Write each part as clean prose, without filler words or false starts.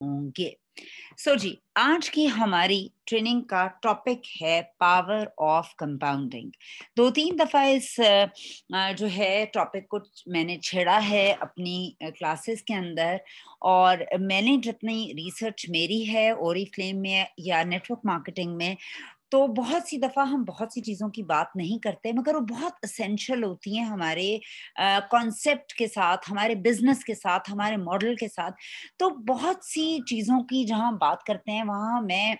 होंगे। सो जी, आज की हमारी ट्रेनिंग का टॉपिक है पावर ऑफ कंपाउंडिंग। 2-3 दफ़ा इस जो है टॉपिक को मैंने छेड़ा है अपनी क्लासेस के अंदर, और मैंने जितनी रिसर्च मेरी है ओरिफ्लेम में या नेटवर्क मार्केटिंग में, तो बहुत सी दफ़ा हम बहुत सी चीज़ों की बात नहीं करते, मगर वो बहुत एसेंशियल होती हैं हमारे कॉन्सेप्ट के साथ, हमारे बिज़नेस के साथ, हमारे मॉडल के साथ। तो बहुत सी चीज़ों की जहाँ हम बात करते हैं, वहाँ मैं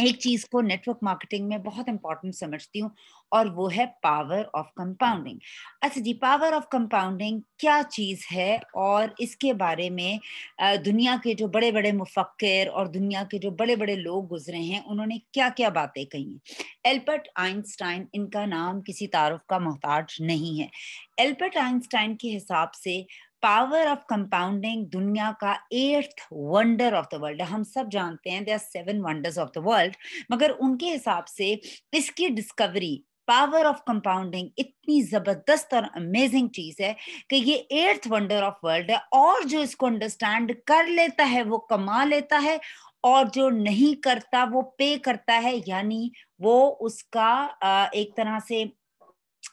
एक चीज़ को नेटवर्क मार्केटिंग में बहुत इम्पोर्टेंट समझती हूँ, और वो है पावर ऑफ कंपाउंडिंग। अच्छा जी, पावर ऑफ कंपाउंडिंग क्या चीज़ है, और इसके बारे में दुनिया के जो बड़े-बड़े मुफक्किर और दुनिया के जो बड़े-बड़े लोग गुज़रे हैं, उन्होंने क्या-क्या बातें कही हैं। एल्बर्ट आइंस्टाइन, इनका नाम किसी तारुफ का मोहताज नहीं है। एल्बर्ट आइंस्टाइन के हिसाब से पावर ऑफ कंपाउंडिंग दुनिया का 8th wonder of the world है। हम सब जानते हैं there are 7 wonders of the world, मगर उनके हिसाब से इसकी डिस्कवरी, पावर ऑफ कंपाउंडिंग इतनी जबरदस्त और अमेजिंग चीज है कि ये 8th वंडर ऑफ वर्ल्ड है, और जो इसको अंडरस्टैंड कर लेता है वो कमा लेता है, और जो नहीं करता वो पे करता है, यानी वो उसका एक तरह से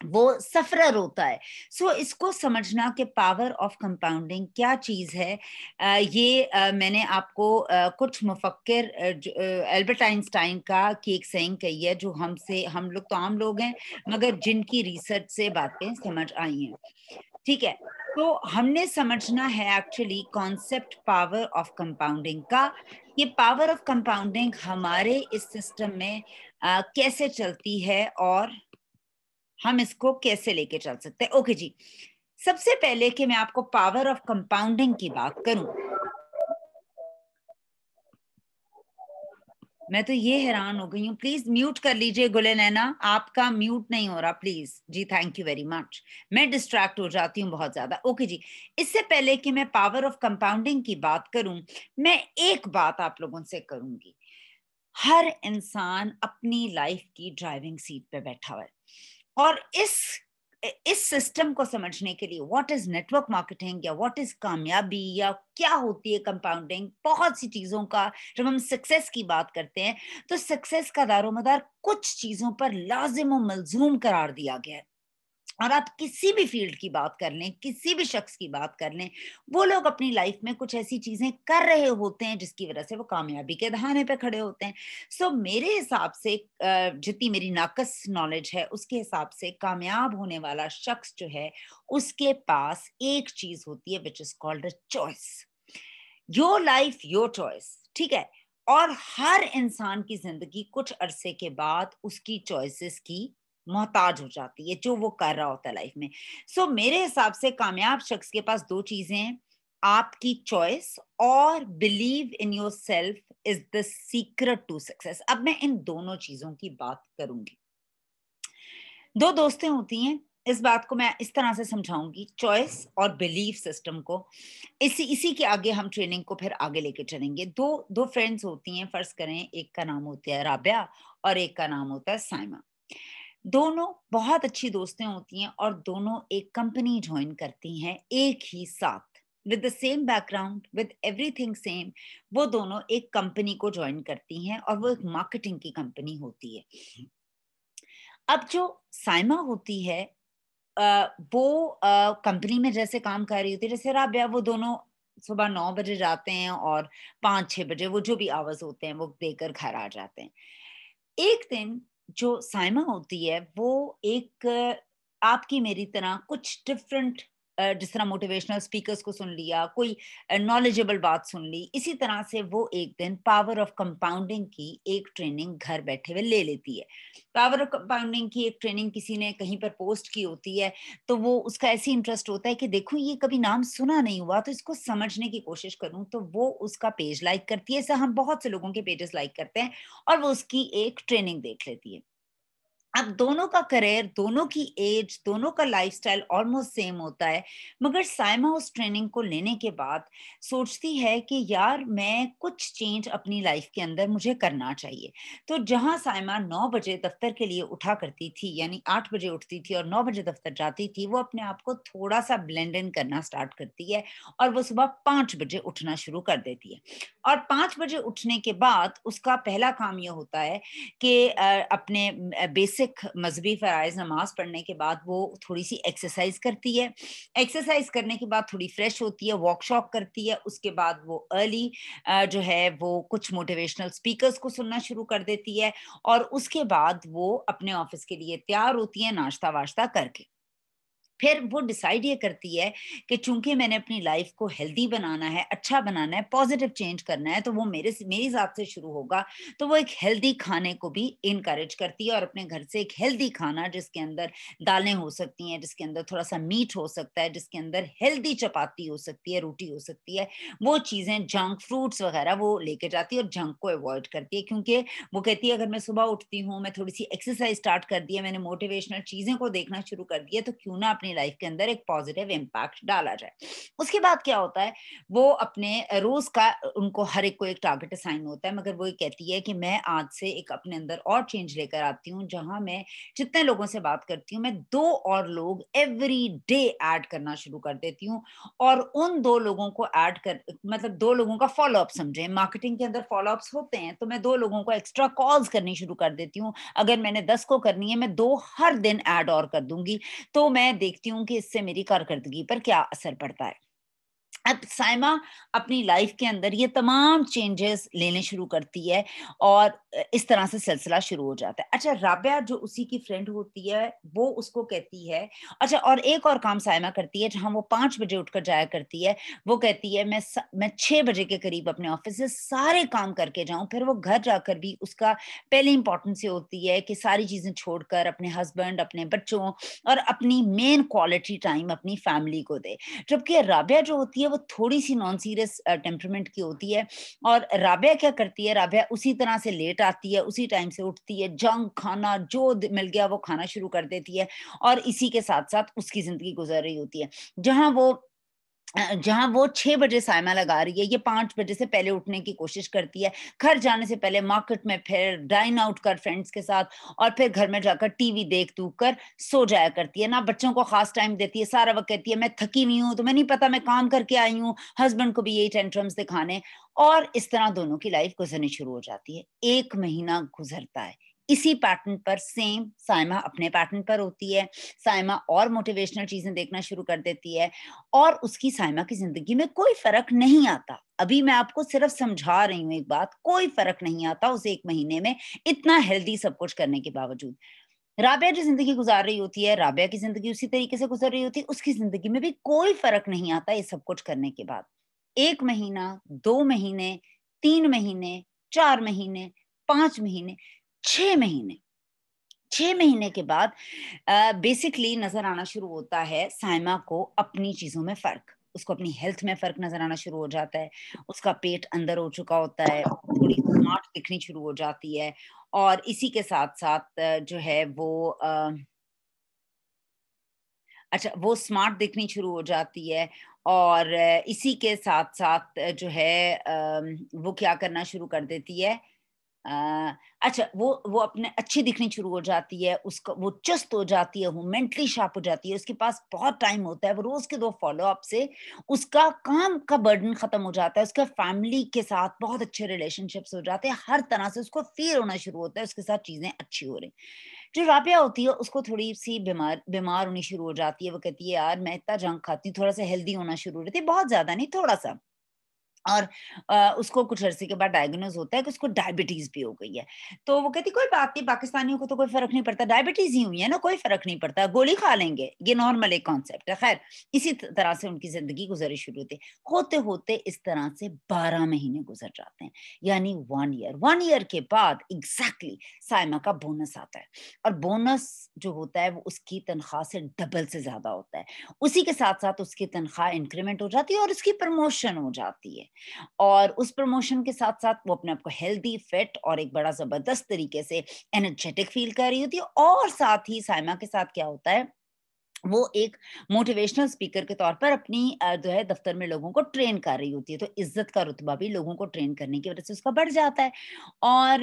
वो सफरर होता है। सो इसको समझना कि पावर ऑफ कंपाउंडिंग क्या चीज़ है, ये मैंने आपको कुछ मुफक्किर एल्बर्ट आइंस्टाइन का की एक सेइंग कही है, जो हम लोग तो आम लोग हैं, मगर जिनकी रिसर्च से बातें समझ आई हैं। ठीक है? तो हमने समझना है actually concept power of compounding का। ये पावर ऑफ कंपाउंडिंग हमारे इस सिस्टम में कैसे चलती है, और हम इसको कैसे लेके चल सकते हैं। ओके जी, सबसे पहले कि मैं आपको पावर ऑफ कंपाउंडिंग की बात करूं, मैं तो ये हैरान हो गई हूँ। प्लीज म्यूट कर लीजिए गुले नैना, आपका म्यूट नहीं हो रहा प्लीज जी, थैंक यू वेरी मच। मैं डिस्ट्रैक्ट हो जाती हूँ बहुत ज्यादा। ओके जी, इससे पहले कि मैं पावर ऑफ कंपाउंडिंग की बात करूं, मैं एक बात आप लोगों से करूंगी। हर इंसान अपनी लाइफ की ड्राइविंग सीट पे बैठा हुआ है, और इस सिस्टम को समझने के लिए व्हाट इज नेटवर्क मार्केटिंग, या व्हाट इज कामयाबी, या क्या होती है कंपाउंडिंग, बहुत सी चीजों का जब हम सक्सेस की बात करते हैं, तो सक्सेस का दारोमदार कुछ चीजों पर लाजिम और मलजूम करार दिया गया है। और आप किसी भी फील्ड की बात कर लें, किसी भी शख्स की बात कर लें, वो लोग अपनी लाइफ में कुछ ऐसी चीजें कर रहे होते हैं जिसकी वजह से वो कामयाबी के दहाने पे खड़े होते हैं। सो मेरे हिसाब से जितनी मेरी नाकस नॉलेज है, उसके हिसाब से कामयाब होने वाला शख्स जो है, उसके पास एक चीज होती है which is called a choice. Your life your choice, ठीक है? और हर इंसान की जिंदगी कुछ अरसे के बाद उसकी चॉइसेस की मोहताज हो जाती है, जो वो कर रहा होता है लाइफ में। सो मेरे हिसाब से कामयाब शख्स के पास दो चीजें हैं, आपकी चॉइस और believe in yourself is the secret to success. अब मैं इन दोनों चीजों की बात करूंगी। दो दोस्तें होती हैं, इस बात को मैं इस तरह से समझाऊंगी, चॉइस और बिलीफ सिस्टम को। इसी इसी के आगे हम ट्रेनिंग को फिर आगे लेके चलेंगे। दो दो फ्रेंड्स होती हैं, फर्ज करें एक का नाम होता है राबिया और एक का नाम होता है साइमा। दोनों बहुत अच्छी दोस्तें होती हैं, और दोनों एक कंपनी ज्वाइन करती हैं एक ही साथ, with the same background, with everything same. वो दोनों एक कंपनी को ज्वाइन करती हैं, और वो एक मार्केटिंग की कंपनी होती है। अब जो साइमा होती है, वो कंपनी में जैसे काम कर रही होती है जैसे राबिया, वो दोनों सुबह 9 बजे जाते हैं, और 5-6 बजे वो जो भी आवर्स होते हैं वो देकर घर आ जाते हैं। एक दिन जो साइमा होती है, वो एक आपकी मेरी तरह कुछ डिफरेंट, जिस तरह मोटिवेशनल स्पीकर्स को सुन लिया, कोई नॉलेजेबल बात सुन ली, इसी तरह से वो एक दिन पावर ऑफ कंपाउंडिंग की एक ट्रेनिंग घर बैठे हुए ले लेती है। पावर ऑफ कंपाउंडिंग की एक ट्रेनिंग किसी ने कहीं पर पोस्ट की होती है, तो वो उसका ऐसी इंटरेस्ट होता है कि देखो ये कभी नाम सुना नहीं हुआ, तो इसको समझने की कोशिश करूं, तो वो उसका पेज लाइक करती है। ऐसा हम बहुत से लोगों के पेजेस लाइक करते हैं, और वो उसकी एक ट्रेनिंग देख लेती है। अब दोनों का करियर, दोनों की एज, दोनों का लाइफस्टाइल ऑलमोस्ट सेम होता है, मगर साइमा उस ट्रेनिंग को लेने के बाद सोचती है कि यार मैं कुछ चेंज अपनी लाइफ के अंदर मुझे करना चाहिए। तो जहाँ साइमा 9 बजे दफ्तर के लिए उठा करती थी, यानी 8 बजे उठती थी और 9 बजे दफ्तर जाती थी, वो अपने आप को थोड़ा-सा ब्लेंड इन करना स्टार्ट करती है और वो सुबह 5 बजे उठना शुरू कर देती है। और 5 बजे उठने के बाद उसका पहला काम ये होता है कि अपने बेसिक मज़हबी फ़राइज़ नमाज़ पढ़ने के बाद वो थोड़ी-सी एक्सरसाइज़ करती है। एक्सरसाइज़ करने के बाद थोड़ी फ्रेश होती है, वॉक-शॉक करती है, उसके बाद वो अर्ली जो है वो कुछ मोटिवेशनल स्पीकर्स को सुनना शुरू कर देती है और उसके बाद वो अपने ऑफ़िस के लिए तैयार होती है नाश्ता-वाश्ता करके। फिर वो डिसाइड ये करती है कि चूंकि मैंने अपनी लाइफ को हेल्दी बनाना है, अच्छा बनाना है, पॉजिटिव चेंज करना है, तो वो मेरे हिसाब से शुरू होगा। तो वो एक हेल्दी खाने को भी इनकरेज करती है और अपने घर से एक हेल्दी खाना जिसके अंदर दालें हो सकती हैं, जिसके अंदर थोड़ा सा मीट हो सकता है, जिसके अंदर हेल्दी चपाती हो सकती है, रोटी हो सकती है, वो चीजें, जंक फ्रूट्स वगैरह वो लेके जाती है और जंक को अवॉइड करती है। क्योंकि वो कहती है अगर मैं सुबह उठती हूँ, मैं थोड़ी सी एक्सरसाइज स्टार्ट कर दी है, मैंने मोटिवेशनल चीजें को देखना शुरू कर दिया, तो क्यों ना अपनी लाइफ के अंदर एक पॉजिटिव इम्पैक्ट डाला जाए। उसके बाद क्या होता है, वो अपने रोज का, उनको हर एक को एक टारगेट असाइन होता है, मगर वो ये कहती है कि मैं आज से एक अपने अंदर और चेंज लेकर आती हूँ, जहां मैं जितने लोगों से बात करती हूँ, मैं 2 और लोग एवरी डे ऐड करना शुरू कर देती हूँ। और उन 2 लोगों को ऐड कर, मतलब 2 लोगों का फॉलो अप समझे, मार्केटिंग के अंदर फॉलो अप्स होते हैं, तो मैं 2 लोगों को एक्स्ट्रा कॉल्स करनी शुरू कर देती हूँ। अगर मैंने 10 को करनी है, मैं 2 हर दिन ऐड और कर दूंगी। तो मैं देखती हूँ कि इससे मेरी कारकर्दगी पर क्या असर पड़ता है। अब साइमा अपनी लाइफ के अंदर ये तमाम चेंजेस लेने शुरू करती है और इस तरह से सिलसिला शुरू हो जाता है। अच्छा, राबिया जो उसी की फ्रेंड होती है, वो उसको कहती है, अच्छा, और एक और काम साइमा करती है जहाँ वो 5 बजे उठकर जाया करती है। वो कहती है मैं 6 बजे के करीब अपने ऑफिस से सारे काम करके जाऊं, फिर वो घर जाकर भी उसका पहली इंपॉर्टेंस ये होती है कि सारी चीजें छोड़कर अपने हस्बैंड, अपने बच्चों और अपनी मेन क्वालिटी टाइम अपनी फैमिली को दे। जबकि राबिया जो होती है वो थोड़ी-सी नॉन सीरियस टेम्परामेंट की होती है। और राबिया क्या करती है, राबिया उसी तरह से लेट आती है, उसी टाइम से उठती है, जंक खाना जो मिल गया वो खाना शुरू कर देती है और इसी के साथ-साथ उसकी ज़िंदगी गुज़र रही होती है। जहाँ वो 6 बजे साइमा लगा रही है, ये 5 बजे से पहले उठने की कोशिश करती है। घर जाने से पहले मार्केट में, फिर डाइन आउट कर फ्रेंड्स के साथ और फिर घर में जाकर टीवी देख-दूख कर सो जाया करती है। ना बच्चों को ख़ास टाइम देती है, सारा वक़्त कहती है मैं थकी हुई हूँ, तुम्हें नहीं पता मैं काम करके आई हूँ, हस्बैंड को भी यही टेंट्रम्स दिखाने, और इस तरह दोनों की लाइफ़ गुज़रनी शुरू हो जाती है। 1 महीना गुज़रता है। इसी पैटर्न पर सेम साइमा अपने पैटर्न पर होती है। साइमा और मोटिवेशनल चीज़ें देखना शुरू कर देती है और उसकी साइमा की ज़िंदगी में कोई फ़र्क नहीं आता। अभी मैं आपको सिर्फ़ समझा रही हूँ एक बात, कोई फ़र्क नहीं आता उस 1 महीने में, इतना हेल्दी सब कुछ करने के बावजूद। राबिया जो ज़िंदगी गुज़ार रही होती है, राबिया की ज़िंदगी उसी तरीके से गुज़र रही होती है, उसकी ज़िंदगी में भी कोई फ़र्क नहीं आता ये सब कुछ करने के बाद। 1 महीना, 2 महीने, 3 महीने, 4 महीने, 5 महीने, 6 महीने। 6 महीने के बाद बेसिकली नज़र आना शुरू होता है साइमा को अपनी चीज़ों में फ़र्क। उसको अपनी हेल्थ में फ़र्क नज़र आना शुरू हो जाता है। उसका पेट अंदर हो चुका होता है, थोड़ी स्मार्ट दिखनी शुरू हो जाती है और इसी के साथ-साथ जो है वो स्मार्ट दिखनी शुरू हो जाती है और इसी के साथ-साथ जो है वो क्या करना शुरू कर देती है, अ, अच्छा, वो अपने अच्छी दिखनी शुरू हो जाती है, उसका वो चुस्त हो जाती है, वो मेंटली शार्प हो जाती है, उसके पास बहुत टाइम होता है, वो रोज़ के 2 फ़ॉलो-अप से उसका काम का बर्डन खत्म हो जाता है, उसका फैमिली के साथ बहुत अच्छे रिलेशनशिप्स हो जाते हैं, हर तरह से उसको फ़ील होना शुरू होता है, उसके साथ चीज़ें अच्छी हो रही। जो राबिया होती है उसको थोड़ी-सी बीमार बीमार होनी शुरू हो जाती है, वो कहती है यार मैं इतना जंक खाती हूँ, थोड़ा-सा हेल्दी होना शुरू हो रही थी, बहुत ज़्यादा नहीं, थोड़ा-सा। और उसको कुछ अरसे के बाद डायग्नोज़ होता है कि उसको डायबिटीज़ भी हो गई है। तो वो कहती कोई बात नहीं, पाकिस्तानियों को तो कोई फ़र्क नहीं पड़ता, डायबिटीज़ ही हुई है ना, कोई फ़र्क नहीं पड़ता, गोली खा लेंगे, ये नॉर्मल एक कॉन्सेप्ट है। ख़ैर, इसी तरह से उनकी ज़िंदगी गुज़रनी शुरू होती है। होते-होते इस तरह से 12 महीने गुज़र जाते हैं, यानी 1 ईयर। 1 ईयर के बाद एग्ज़ैक्टली साइमा का बोनस आता है और बोनस जो होता है वो उसकी तनख़्वाह से डबल से ज़्यादा होता है। उसी के साथ-साथ उसकी तनख़्वाह इंक्रीमेंट हो जाती है और उसकी प्रमोशन हो जाती है। और उस प्रमोशन के साथ साथ वो अपने आप को हेल्दी, फिट और एक बड़ा ज़बरदस्त तरीके से एनर्जेटिक फील कर रही होती है। और साथ ही साइमा के साथ क्या होता है, वो एक मोटिवेशनल स्पीकर के तौर पर अपनी जो है दफ्तर में लोगों को ट्रेन कर रही होती है, तो इज्जत का रुतबा भी लोगों को ट्रेन करने की वजह से उसका बढ़ जाता है। और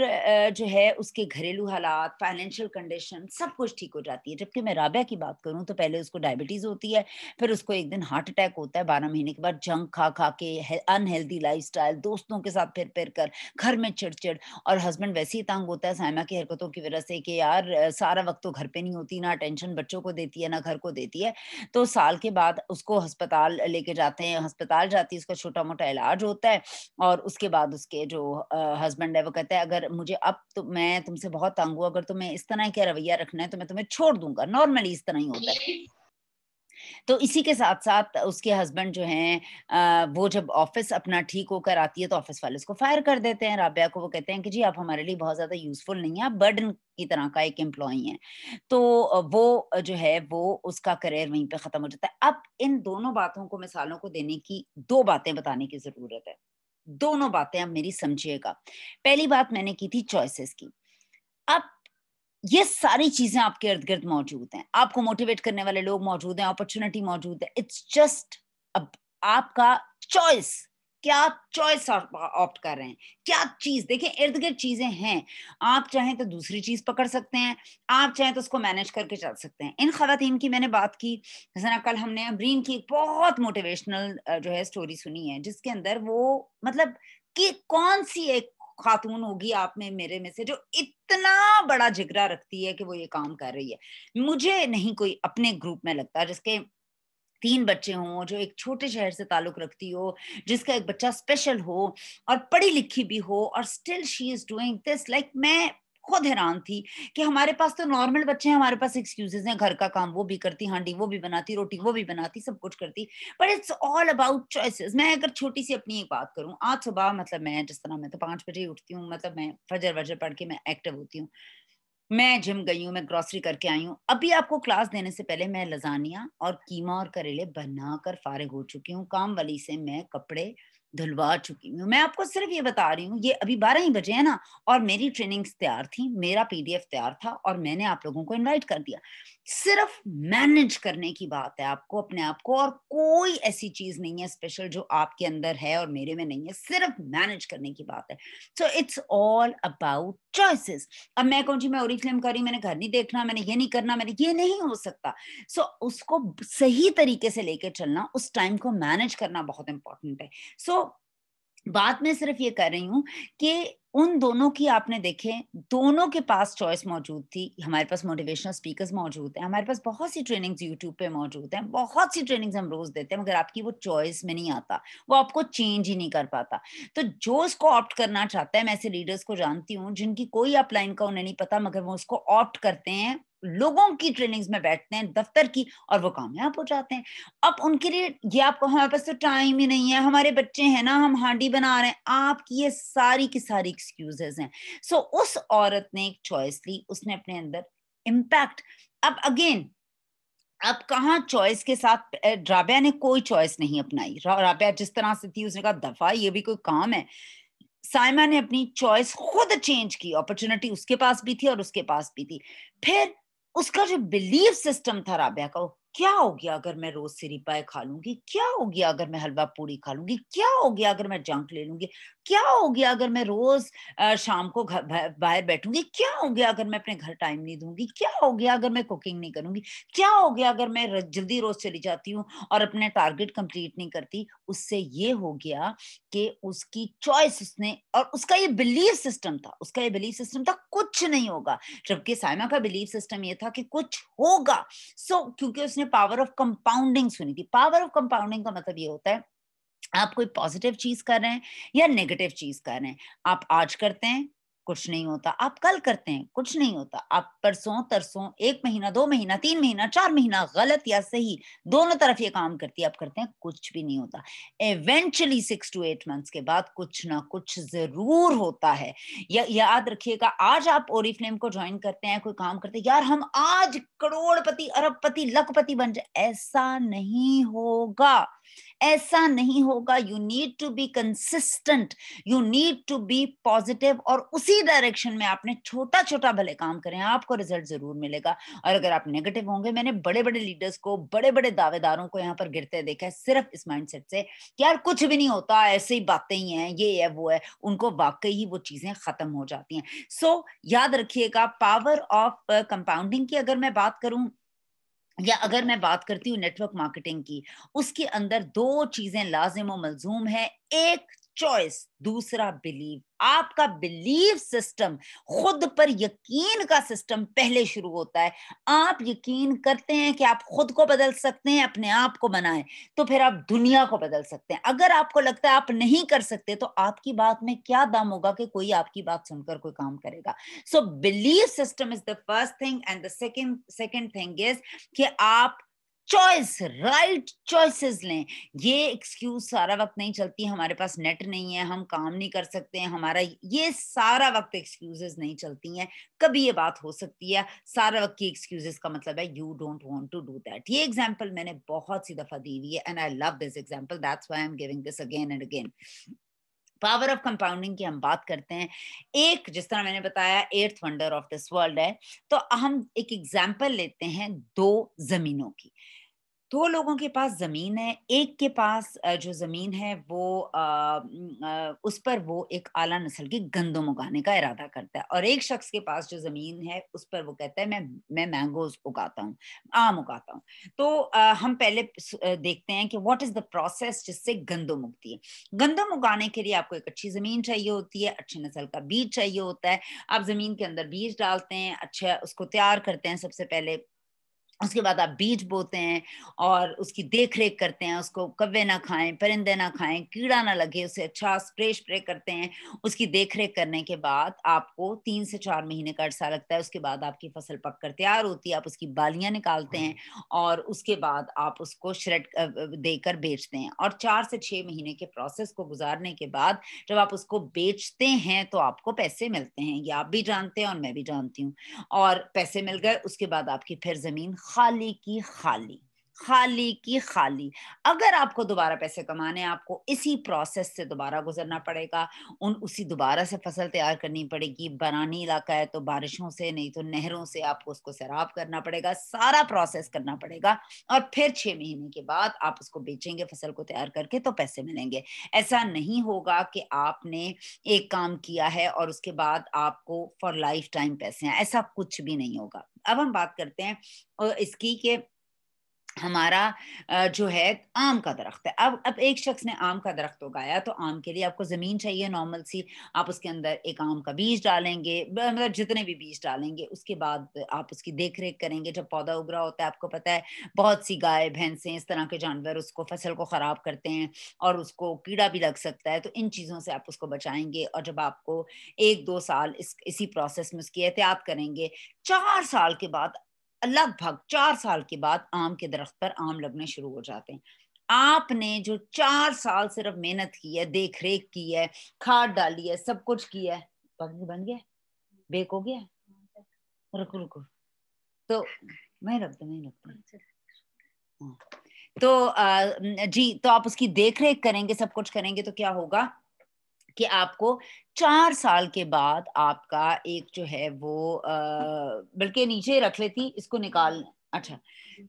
जो है उसके घरेलू हालात, फाइनेंशियल कंडीशन सब कुछ ठीक हो जाती है। जबकि मैं राबिया की बात करूं तो पहले उसको डायबिटीज होती है, फिर उसको एक दिन हार्ट अटैक होता है 12 महीने के बाद, जंक खा खा के, अनहेल्दी लाइफस्टाइल, दोस्तों के साथ फिर फिर कर, घर में चिड़चिड़, और हस्बैंड वैसे ही तंग होता है साइमा की हरकतों की वजह से कि यार सारा वक्त तो घर पे नहीं होती, ना अटेंशन बच्चों को देती है ना घर को देती है। तो साल के बाद उसको अस्पताल लेके जाते हैं, अस्पताल जाती है, उसका छोटा-मोटा इलाज होता है और उसके बाद उसके जो हस्बैंड है वो कहता है अगर मुझे अब तो मैं तुमसे बहुत तंग हूँ, अगर तुम्हें इस तरह का रवैया रखना है तो मैं तुम्हें छोड़ दूँगा। नॉर्मली इस तरह ही होता है। तो इसी के साथ-साथ उसके हस्बैंड जो हैं वो जब ऑफ़िस अपना ठीक होकर आती है तो ऑफ़िस वाले उसको फायर कर देते हैं राबिया को। वो कहते हैं कि जी आप हमारे लिए बहुत ज़्यादा यूज़फुल नहीं हैं, आप बर्डन की तरह का एक एम्प्लॉयी हैं। तो वो जो है वो उसका करियर वहीं पे ख़त्म हो जाता है। अब इन दोनों बातों को मिसालों को देने की 2 बातें बताने की ज़रूरत है। दोनों बातें आप मेरी समझिएगा। पहली बात मैंने की थी चॉइसेस की। अब ये सारी चीज़ें आपके इर्द-गिर्द मौजूद हैं। आपको मोटिवेट करने वाले लोग मौजूद हैं, अपॉर्च्युनिटी मौजूद है। इट्स जस्ट अब आपका चॉइस, क्या चॉइस आप ऑप्ट कर रहे हैं। क्या चीज़ देखिए इर्द-गिर्द चीज़ें हैं। आप चाहें तो दूसरी चीज़ पकड़ सकते हैं, आप चाहें तो उसको मैनेज करके चल सकते हैं। इन ख़वातीन की मैंने बात की, जैसे ना कल हमने अबरीन की एक बहुत मोटिवेशनल जो है स्टोरी सुनी है, जिसके अंदर वो मतलब कि कौन-सी एक खातून होगी आप में मेरे में से जो इतना बड़ा जिगरा रखती है कि वो ये काम कर रही है। मुझे नहीं कोई अपने ग्रुप में लगता जिसके 3 बच्चे हों, जो एक छोटे शहर से ताल्लुक़ रखती हो, जिसका एक बच्चा स्पेशल हो और पढ़ी-लिखी भी हो और still she is doing this like मैं खुद हैरान थी कि हमारे पास तो नॉर्मल बच्चे हैं, हमारे पास एक्सक्यूज़ेज़ हैं, घर का काम वो भी करती, हांडी वो भी बनाती, रोटी वो भी बनाती, सब कुछ करती। But it's all about choices. मैं अगर छोटी-सी अपनी एक बात करूँ, आज सुबह मतलब मैं जिस तरह मैं तो 5 बजे ही उठती हूँ, मतलब मैं फजर-वजर पढ़ के मैं एक्टिव होती हूँ। मैं जिम गई हूँ, मैं ग्रोसरी करके आई हूँ। अभी आपको क्लास देने से पहले मैं लज़ानिया और कीमा और करेले बनाकर फ़ारिग हो चुकी हूँ। काम वाली से मैं कपड़े धुलवा चुकी हूँ। मैं आपको सिर्फ़ ये बता रही हूँ, ये अभी 12 ही बजे हैं ना और मेरी ट्रेनिंग्स तैयार थी, मेरा पीडीएफ तैयार था और मैंने आप लोगों को इनवाइट कर दिया। सिर्फ़ मैनेज करने की बात है आपको अपने आप को और कोई ऐसी चीज़ नहीं है स्पेशल जो आपके अंदर है और मेरे में नहीं है, सिर्फ़ मैनेज करने की बात है। So it's all about choices. अब मैं कहूँ जी मैं ओरिफ्लेम कर रही हूँ, मैंने घर नहीं देखना, मैंने ये नहीं करना, मैंने ये नहीं हो सकता। सो उसको सही तरीके से लेके चलना, उस टाइम को मैनेज करना बहुत इम्पोर्टेंट है। सो बात मैं सिर्फ ये कर रही हूँ कि उन दोनों की आपने देखे, दोनों के पास चॉइस मौजूद थी। हमारे पास मोटिवेशनल स्पीकर्स मौजूद हैं, हमारे पास बहुत सी ट्रेनिंग्स यूट्यूब पे मौजूद हैं, बहुत सी ट्रेनिंग्स हम रोज़ देते हैं, मगर आपकी वो चॉइस में नहीं आता, वो आपको चेंज ही नहीं कर पाता। तो जो इसको ऑप्ट करना चाहता है, मैं ऐसे लीडर्स को जानती हूँ, जिनकी कोई अपलाइन का उन्हें नहीं पता, मगर वो उसको ऑप्ट करते हैं, लोगों की ट्रेनिंग्स में बैठते हैं, दफ्तर की, और वो कामयाब हो जाते हैं। अब उनके लिए ये आपको हमारे पास तो टाइम ही नहीं है, हमारे बच्चे हैं ना, हम हांडी बना रहे हैं, आपकी ये सारी की सारी एक्सक्यूजेस हैं। सो उस औरत ने एक चॉइस ली, उसने अपने अंदर इम्पैक्ट। अब अगेन अब कहाँ चॉइस के साथ राबिया ने कोई चॉइस नहीं अपनाई। राबिया जिस तरह से थी उसने कहा दफा ये भी कोई काम है। साइमा ने अपनी चॉइस खुद चेंज की, अपॉर्चुनिटी उसके पास भी थी और उसके पास भी थी। फिर उसका जो बिलीफ सिस्टम था राबिया का, वो क्या हो गया अगर मैं रोज सिरी पाए खा लूंगी, क्या हो गया अगर मैं हलवा पूड़ी खा लूंगी, क्या हो गया अगर मैं जंक ले लूंगी, क्या हो गया अगर मैं रोज शाम को बाहर बैठूंगी, क्या हो गया अगर मैं अपने घर टाइम नहीं दूंगी, क्या हो गया अगर मैं कुकिंग नहीं करूंगी, क्या हो गया अगर मैं जल्दी रोज चली जाती हूँ और अपने टारगेट कंप्लीट नहीं करती। उससे ये हो गया कि उसकी चॉइस उसने, और उसका ये बिलीफ सिस्टम था, उसका ये बिलीफ सिस्टम था कुछ नहीं होगा, जबकि साइमा का बिलीफ सिस्टम ये था कि कुछ होगा। क्योंकि उसने पावर ऑफ कंपाउंडिंग सुनी थी। पावर ऑफ कंपाउंडिंग का मतलब ये होता है, आप कोई पॉजिटिव चीज कर रहे हैं या नेगेटिव चीज कर रहे हैं, आप आज करते हैं कुछ नहीं होता, आप कल करते हैं कुछ नहीं होता, आप परसों तरसों 1 महीना 2 महीना 3 महीना 4 महीना गलत या सही दोनों तरफ ये काम करती है, आप करते हैं कुछ भी नहीं होता। इवेंचुअली 6 to 8 months के बाद कुछ ना कुछ जरूर होता है। याद रखिएगा, आज आप ओरिफ्लेम को ज्वाइन करते हैं, कोई काम करते हैं, यार हम आज करोड़पति अरबपति लखपति बन जाए, ऐसा नहीं होगा। ऐसा नहीं होगा। You need to be consistent, you need to be positive, और उसी डायरेक्शन में आपने छोटा छोटा भले काम करें, आपको रिजल्ट जरूर मिलेगा। और अगर आप नेगेटिव होंगे, मैंने बड़े बड़े लीडर्स को, बड़े बड़े दावेदारों को यहाँ पर गिरते देखा है सिर्फ इस माइंडसेट से कि यार कुछ भी नहीं होता, ऐसे ही बातें ही हैं, ये है वो है, उनको वाकई ही वो चीजें खत्म हो जाती हैं। सो याद रखिएगा, पावर ऑफ कंपाउंडिंग की अगर मैं बात करूं, या अगर मैं बात करती हूँ नेटवर्क मार्केटिंग की, उसके अंदर दो चीजें लाजिम और मलजूम है। एक चॉइस, दूसरा बिलीव। आपका बिलीव सिस्टम, खुद पर यकीन का सिस्टम पहले शुरू होता है। आप यकीन करते हैं कि आप खुद को बदल सकते हैं, अपने आप को बनाएं, तो फिर आप दुनिया को बदल सकते हैं। अगर आपको लगता है आप नहीं कर सकते, तो आपकी बात में क्या दम होगा कि कोई आपकी बात सुनकर कोई काम करेगा। So believe system is the first thing, and the second thing is कि आप चॉइस, राइट चॉइसेस लें। ये एक्सक्यूज सारा वक्त नहीं चलती, हमारे पास नेट नहीं है, हम काम नहीं कर सकते हैं, हमारा ये सारा वक्त एक्सक्यूजेस नहीं चलती हैं। कभी ये बात हो सकती है, सारा वक्त की एक्सक्यूजेस का मतलब है you don't want to do that. ये एग्जांपल मैंने बहुत सी दफा दी हुई है, and I love this example, that's why I am giving this again and again. Power of compounding की हम बात करते हैं। एक, जिस तरह मैंने बताया, earth wonder of this world है, तो हम एक एग्जांपल लेते हैं दो जमीनों की। दो लोगों के पास जमीन है, एक के पास जो जमीन है वो उस पर वो एक आला नस्ल की गंदम उगाने का इरादा करता है, और एक शख्स के पास जो जमीन है उस पर वो कहता है मैं मैंगोज उगाता हूँ, आम उगाता हूँ। तो हम पहले देखते हैं कि व्हाट इज द प्रोसेस जिससे गंदम उगती है। गंदम उगाने के लिए आपको एक अच्छी जमीन चाहिए होती है, अच्छी नस्ल का बीज चाहिए होता है। आप जमीन के अंदर बीज डालते हैं, अच्छा उसको तैयार करते हैं सबसे पहले, उसके बाद आप बीज बोते हैं और उसकी देख रेख करते हैं, उसको कव्वे ना खाएं, परिंदे ना खाएं, कीड़ा ना लगे, उसे अच्छा स्प्रे करते हैं। उसकी देख रेख करने के बाद आपको 3 से 4 महीने का अरसा लगता है, उसके बाद आपकी फसल पककर तैयार होती है, आप उसकी बालियां निकालते हैं और उसके बाद आप उसको श्रेड देकर बेचते हैं। और 4 से 6 महीने के प्रोसेस को गुजारने के बाद जब आप उसको बेचते हैं तो आपको पैसे मिलते हैं, ये आप भी जानते हैं और मैं भी जानती हूँ। और पैसे मिल गए, उसके बाद आपकी फिर जमीन खाली की खाली, खाली की खाली। अगर आपको दोबारा पैसे कमाने, आपको इसी प्रोसेस से दोबारा गुजरना पड़ेगा, उसी दोबारा से फसल तैयार करनी पड़ेगी। बरानी इलाका है तो बारिशों से, नहीं तो नहरों से आपको उसको सैराब करना पड़ेगा, सारा प्रोसेस करना पड़ेगा। और फिर 6 महीने के बाद आप उसको बेचेंगे फसल को तैयार करके, तो पैसे मिलेंगे। ऐसा नहीं होगा कि आपने एक काम किया है और उसके बाद आपको फॉर लाइफ टाइम पैसे हैं, ऐसा कुछ भी नहीं होगा। अब हम बात करते हैं इसकी के हमारा जो है आम का दरख्त है। अब एक शख्स ने आम का दरख्त उगाया, तो आम के लिए आपको जमीन चाहिए नॉर्मल सी, आप उसके अंदर एक आम का बीज डालेंगे, मतलब जितने भी बीज डालेंगे, उसके बाद आप उसकी देख रेख करेंगे। जब पौधा उग रहा होता है, आपको पता है बहुत सी गाय भैंसें इस तरह के जानवर उसको फसल को खराब करते हैं और उसको कीड़ा भी लग सकता है, तो इन चीजों से आप उसको बचाएंगे। और जब आपको 1-2 साल इसी प्रोसेस में उसकी एहतियात करेंगे, 4 साल के बाद, लगभग 4 साल के बाद आम के दरख्त पर आम लगने शुरू हो जाते हैं। आपने जो 4 साल सिर्फ मेहनत की है, देख रेख की है, खाद डाली है, सब कुछ किया है, बन गया, बेक हो गया। रुको रुको, तो मैं रखता हूँ। तो जी, तो आप उसकी देख रेख करेंगे, सब कुछ करेंगे, तो क्या होगा कि आपको 4 साल के बाद आपका एक जो है वो बल्कि नीचे रख लेती, इसको निकाल, अच्छा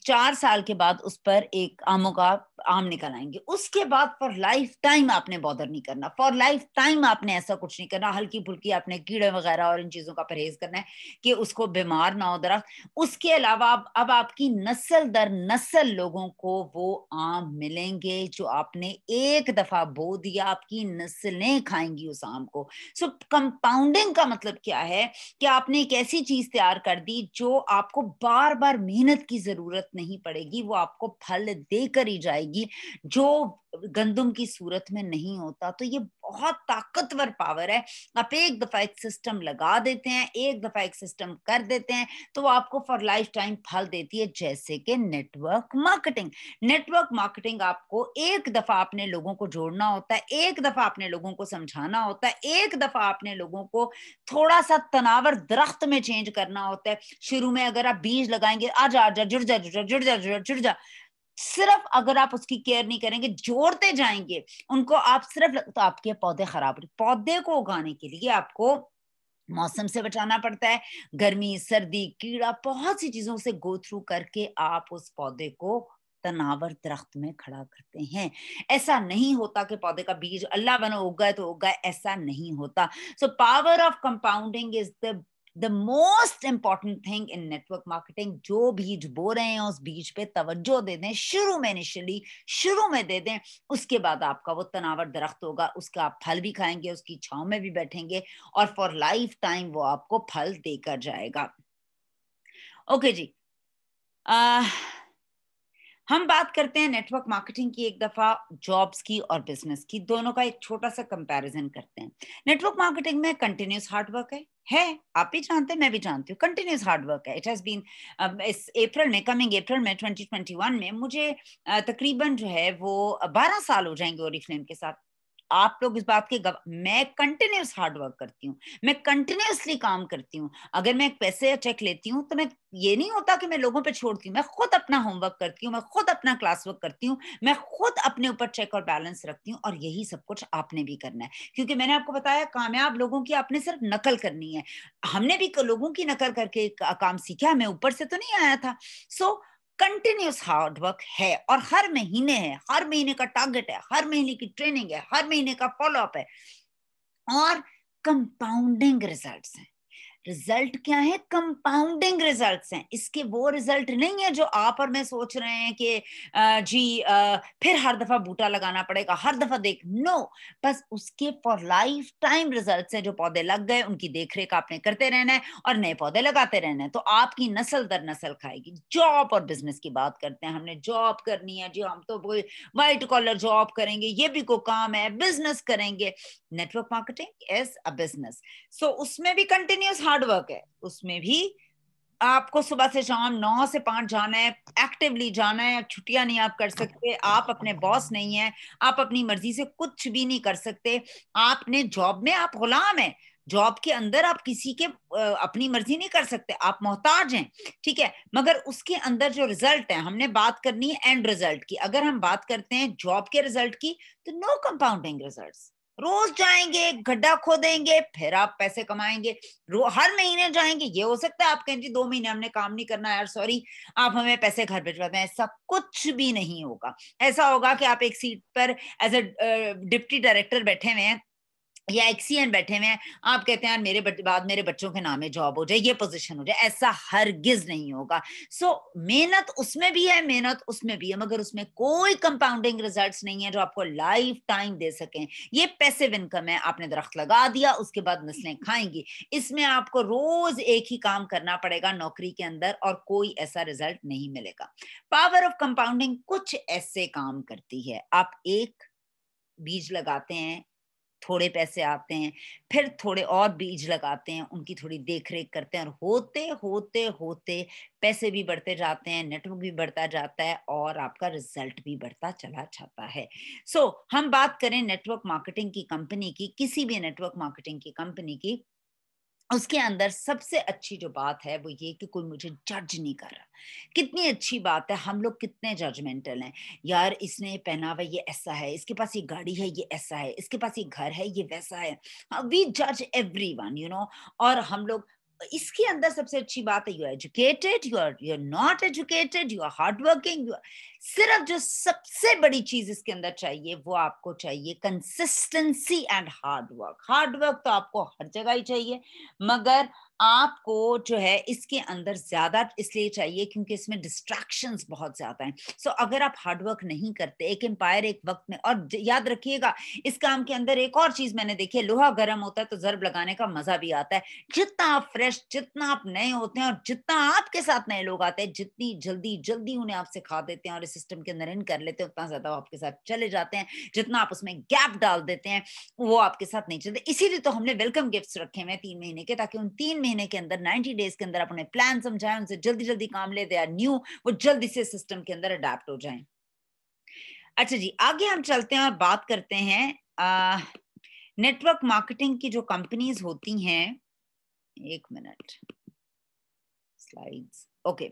4 साल के बाद उस पर एक आमों का आम निकल आएंगे। उसके बाद फॉर लाइफ टाइम आपने बॉदर नहीं करना, फॉर लाइफ टाइम आपने ऐसा कुछ नहीं करना, हल्की फुल्की आपने कीड़े वगैरह और इन चीजों का परहेज करना है कि उसको बीमार ना हो दरख्त। उसके अलावा अब आपकी नस्ल दर नस्ल लोगों को वो आम मिलेंगे जो आपने एक दफा बो दिया, आपकी नस्लें खाएंगी उस आम को। सो कंपाउंडिंग का मतलब क्या है कि आपने एक ऐसी चीज तैयार कर दी जो आपको बार बार मेहनत की जरूरत नहीं पड़ेगी, वो आपको फल देकर ही जाएगी, जो गंदम की सूरत में नहीं होता। तो ये बहुत ताकतवर पावर है। आप एक दफा एक सिस्टम लगा देते हैं, एक दफा एक सिस्टम कर देते हैं, तो वो आपको फॉर लाइफ टाइम फल देती है। जैसे कि नेटवर्क मार्केटिंग, नेटवर्क मार्केटिंग आपको एक दफा अपने लोगों को जोड़ना होता है, एक दफा अपने लोगों को समझाना होता है, एक दफा अपने लोगों को थोड़ा सा तनावर दरख्त में चेंज करना होता है। शुरू में अगर आप बीज लगाएंगे, आजा आजा जुड़ जा जुड़ जा जुड़ जा जुड़ जा, सिर्फ अगर आप उसकी केयर नहीं करेंगे, जोड़ते जाएंगे उनको, आप सिर्फ, तो आपके पौधे खराब हो। पौधे को उगाने के लिए आपको मौसम से बचाना पड़ता है, गर्मी, सर्दी, कीड़ा, बहुत सी चीजों से गो थ्रू करके आप उस पौधे को तनावर दरख्त में खड़ा करते हैं। ऐसा नहीं होता कि पौधे का बीज अल्लाह बना उग गए तो उग गए, ऐसा नहीं होता। So power of compounding is the most important thing in network marketing. जो बीज बो रहे हैं उस बीज पे तवज्जो दे दें, शुरू में इनिशियली शुरू में दे दें, उसके बाद आपका वो तनावर दरख्त होगा, उसका आप फल भी खाएंगे, उसकी छांव में भी बैठेंगे, और फॉर लाइफ टाइम वो आपको फल देकर जाएगा। ओके जी, हम बात करते हैं नेटवर्क मार्केटिंग की एक दफा, जॉब्स की और बिजनेस की, दोनों का एक छोटा सा कंपैरिजन करते हैं। नेटवर्क मार्केटिंग में कंटिन्यूस हार्डवर्क है, आप भी जानते हैं, मैं भी जानती हूँ, कंटिन्यूस हार्डवर्क है। इट हैज बीन, इस अप्रैल में, कमिंग अप्रैल में 2021 में मुझे तकरीबन जो है वो 12 साल हो जाएंगे ओरिफ्लेम के साथ। आप लोग इस बात के मैं कंटिन्यूस हार्डवर्क करती हूँ, मैं कंटिन्यूसली काम करती हूँ। अगर मैं एक पैसे चेक लेती हूँ तो मैं, ये नहीं होता कि मैं लोगों पे छोड़ती हूँ, मैं खुद अपना होमवर्क करती हूँ, मैं खुद अपना क्लास वर्क करती हूँ, मैं खुद अपने ऊपर चेक और बैलेंस रखती हूँ। और यही सब कुछ आपने भी करना है, क्योंकि मैंने आपको बताया कामयाब लोगों की आपने सिर्फ नकल करनी है। हमने भी लोगों की नकल करके काम सीखा, हमें ऊपर से तो नहीं आया था। सो कंटिन्यूस हार्डवर्क है, और हर महीने है, हर महीने का टारगेट है, हर महीने की ट्रेनिंग है, हर महीने का फॉलोअप है, और कंपाउंडिंग रिजल्ट्स हैं। रिजल्ट क्या है? कंपाउंडिंग रिजल्ट्स हैं। इसके वो रिजल्ट नहीं है जो आप और मैं सोच रहे हैं कि फिर हर दफा बूटा लगाना पड़ेगा, हर दफा देख, नो, बस उसके फॉर लाइफ टाइम रिजल्ट्स हैं। जो पौधे लग गए उनकी देखरेख आपने करते रहना है और नए पौधे लगाते रहना है, तो आपकी नस्ल दर नस्ल खाएगी। जॉब और बिजनेस की बात करते हैं, हमने जॉब करनी है जी, हम तो कोई व्हाइट कॉलर जॉब करेंगे, ये भी कोई काम है, बिजनेस करेंगे। Network marketing is a business. So उसमें भी कंटिन्यूस हार्डवर्क है, उसमें भी आपको सुबह से शाम 9 से 5 जाना है, एक्टिवली जाना है, छुट्टियां नहीं आप कर सकते, आप अपने बॉस नहीं है, आप अपनी मर्जी से कुछ भी नहीं कर सकते। आपने जॉब में, आप गुलाम हैं, जॉब के अंदर आप किसी के अपनी मर्जी नहीं कर सकते, आप मोहताज हैं, ठीक है। मगर उसके अंदर जो रिजल्ट है, हमने बात करनी है एंड रिजल्ट की। अगर हम बात करते हैं जॉब के रिजल्ट की, तो नो कंपाउंडिंग रिजल्ट्स। रोज जाएंगे, गड्ढा खोदेंगे, फिर आप पैसे कमाएंगे। हर महीने जाएंगे, ये हो सकता है आप कहें जी 2 महीने हमने काम नहीं करना यार, सॉरी, आप हमें पैसे घर भिजवाते हैं। ऐसा कुछ भी नहीं होगा। ऐसा होगा कि आप एक सीट पर एज ए डिप्टी डायरेक्टर बैठे हुए हैं या एक्सीएन बैठे हुए हैं, आप कहते हैं यार मेरे बाद मेरे बच्चों के नाम में जॉब हो जाए, ये पोजीशन हो जाए। ऐसा हरगिज नहीं होगा। सो मेहनत उसमें भी है, मेहनत उसमें भी है, मगर उसमें कोई कंपाउंडिंग रिजल्ट्स नहीं है जो आपको लाइफ टाइम दे सकें। ये पैसिव इनकम है, आपने दरख्त लगा दिया, उसके बाद नस्लें खाएंगी। इसमें आपको रोज एक ही काम करना पड़ेगा नौकरी के अंदर, और कोई ऐसा रिजल्ट नहीं मिलेगा। पावर ऑफ कंपाउंडिंग कुछ ऐसे काम करती है। आप एक बीज लगाते हैं, थोड़े पैसे आते हैं, फिर थोड़े और बीज लगाते हैं, उनकी थोड़ी देखरेख करते हैं, और होते होते होते पैसे भी बढ़ते जाते हैं, नेटवर्क भी बढ़ता जाता है, और आपका रिजल्ट भी बढ़ता चला जाता है। सो हम बात करें नेटवर्क मार्केटिंग की कंपनी की, किसी भी नेटवर्क मार्केटिंग की कंपनी की, उसके अंदर सबसे अच्छी जो बात है वो ये कि कोई मुझे जज नहीं कर रहा। कितनी अच्छी बात है, हम लोग कितने जजमेंटल हैं यार, इसने पहना हुआ ये ऐसा है, इसके पास ये गाड़ी है ये ऐसा है, इसके पास ये घर है ये वैसा है। वी जज एवरीवन, यू नो। और हम लोग, इसके अंदर सबसे अच्छी बात है, you are educated, you are not educated, you are hard working. सिर्फ जो सबसे बड़ी चीज इसके अंदर चाहिए, वो आपको चाहिए consistency and hard work. Hard work तो आपको हर जगह ही चाहिए, मगर आपको जो है इसके अंदर ज्यादा इसलिए चाहिए क्योंकि इसमें डिस्ट्रैक्शंस बहुत ज्यादा हैं। सो अगर आप हार्डवर्क नहीं करते, एक एम्पायर एक वक्त में, और याद रखिएगा इस काम के अंदर एक और चीज मैंने देखी है, लोहा गर्म होता है तो जर्ब लगाने का मजा भी आता है। जितना आप फ्रेश, जितना आप नए होते हैं, और जितना आपके साथ नए लोग आते हैं, जितनी जल्दी जल्दी उन्हें आप सिखा देते हैं और इस सिस्टम के अंदर इन कर लेते हैं, उतना ज्यादा वो आपके साथ चले जाते हैं। जितना आप उसमें गैप डाल देते हैं, वो आपके साथ नहीं चलते। इसीलिए तो हमने वेलकम गिफ्ट्स रखे हुए 3 महीने के, ताकि उन 3 महीने के अंदर, 90 डेज के अंदर आप उन्हें प्लान समझाएं, उनसे जल्दी जल्दी काम ले, दे आर न्यू, वो जल्दी से सिस्टम के अंदर अडेप्ट हो जाएं। अच्छा जी, आगे हम चलते हैं और बात करते हैं नेटवर्क मार्केटिंग की जो कंपनीज होती हैं। एक मिनट, स्लाइड्स, ओके।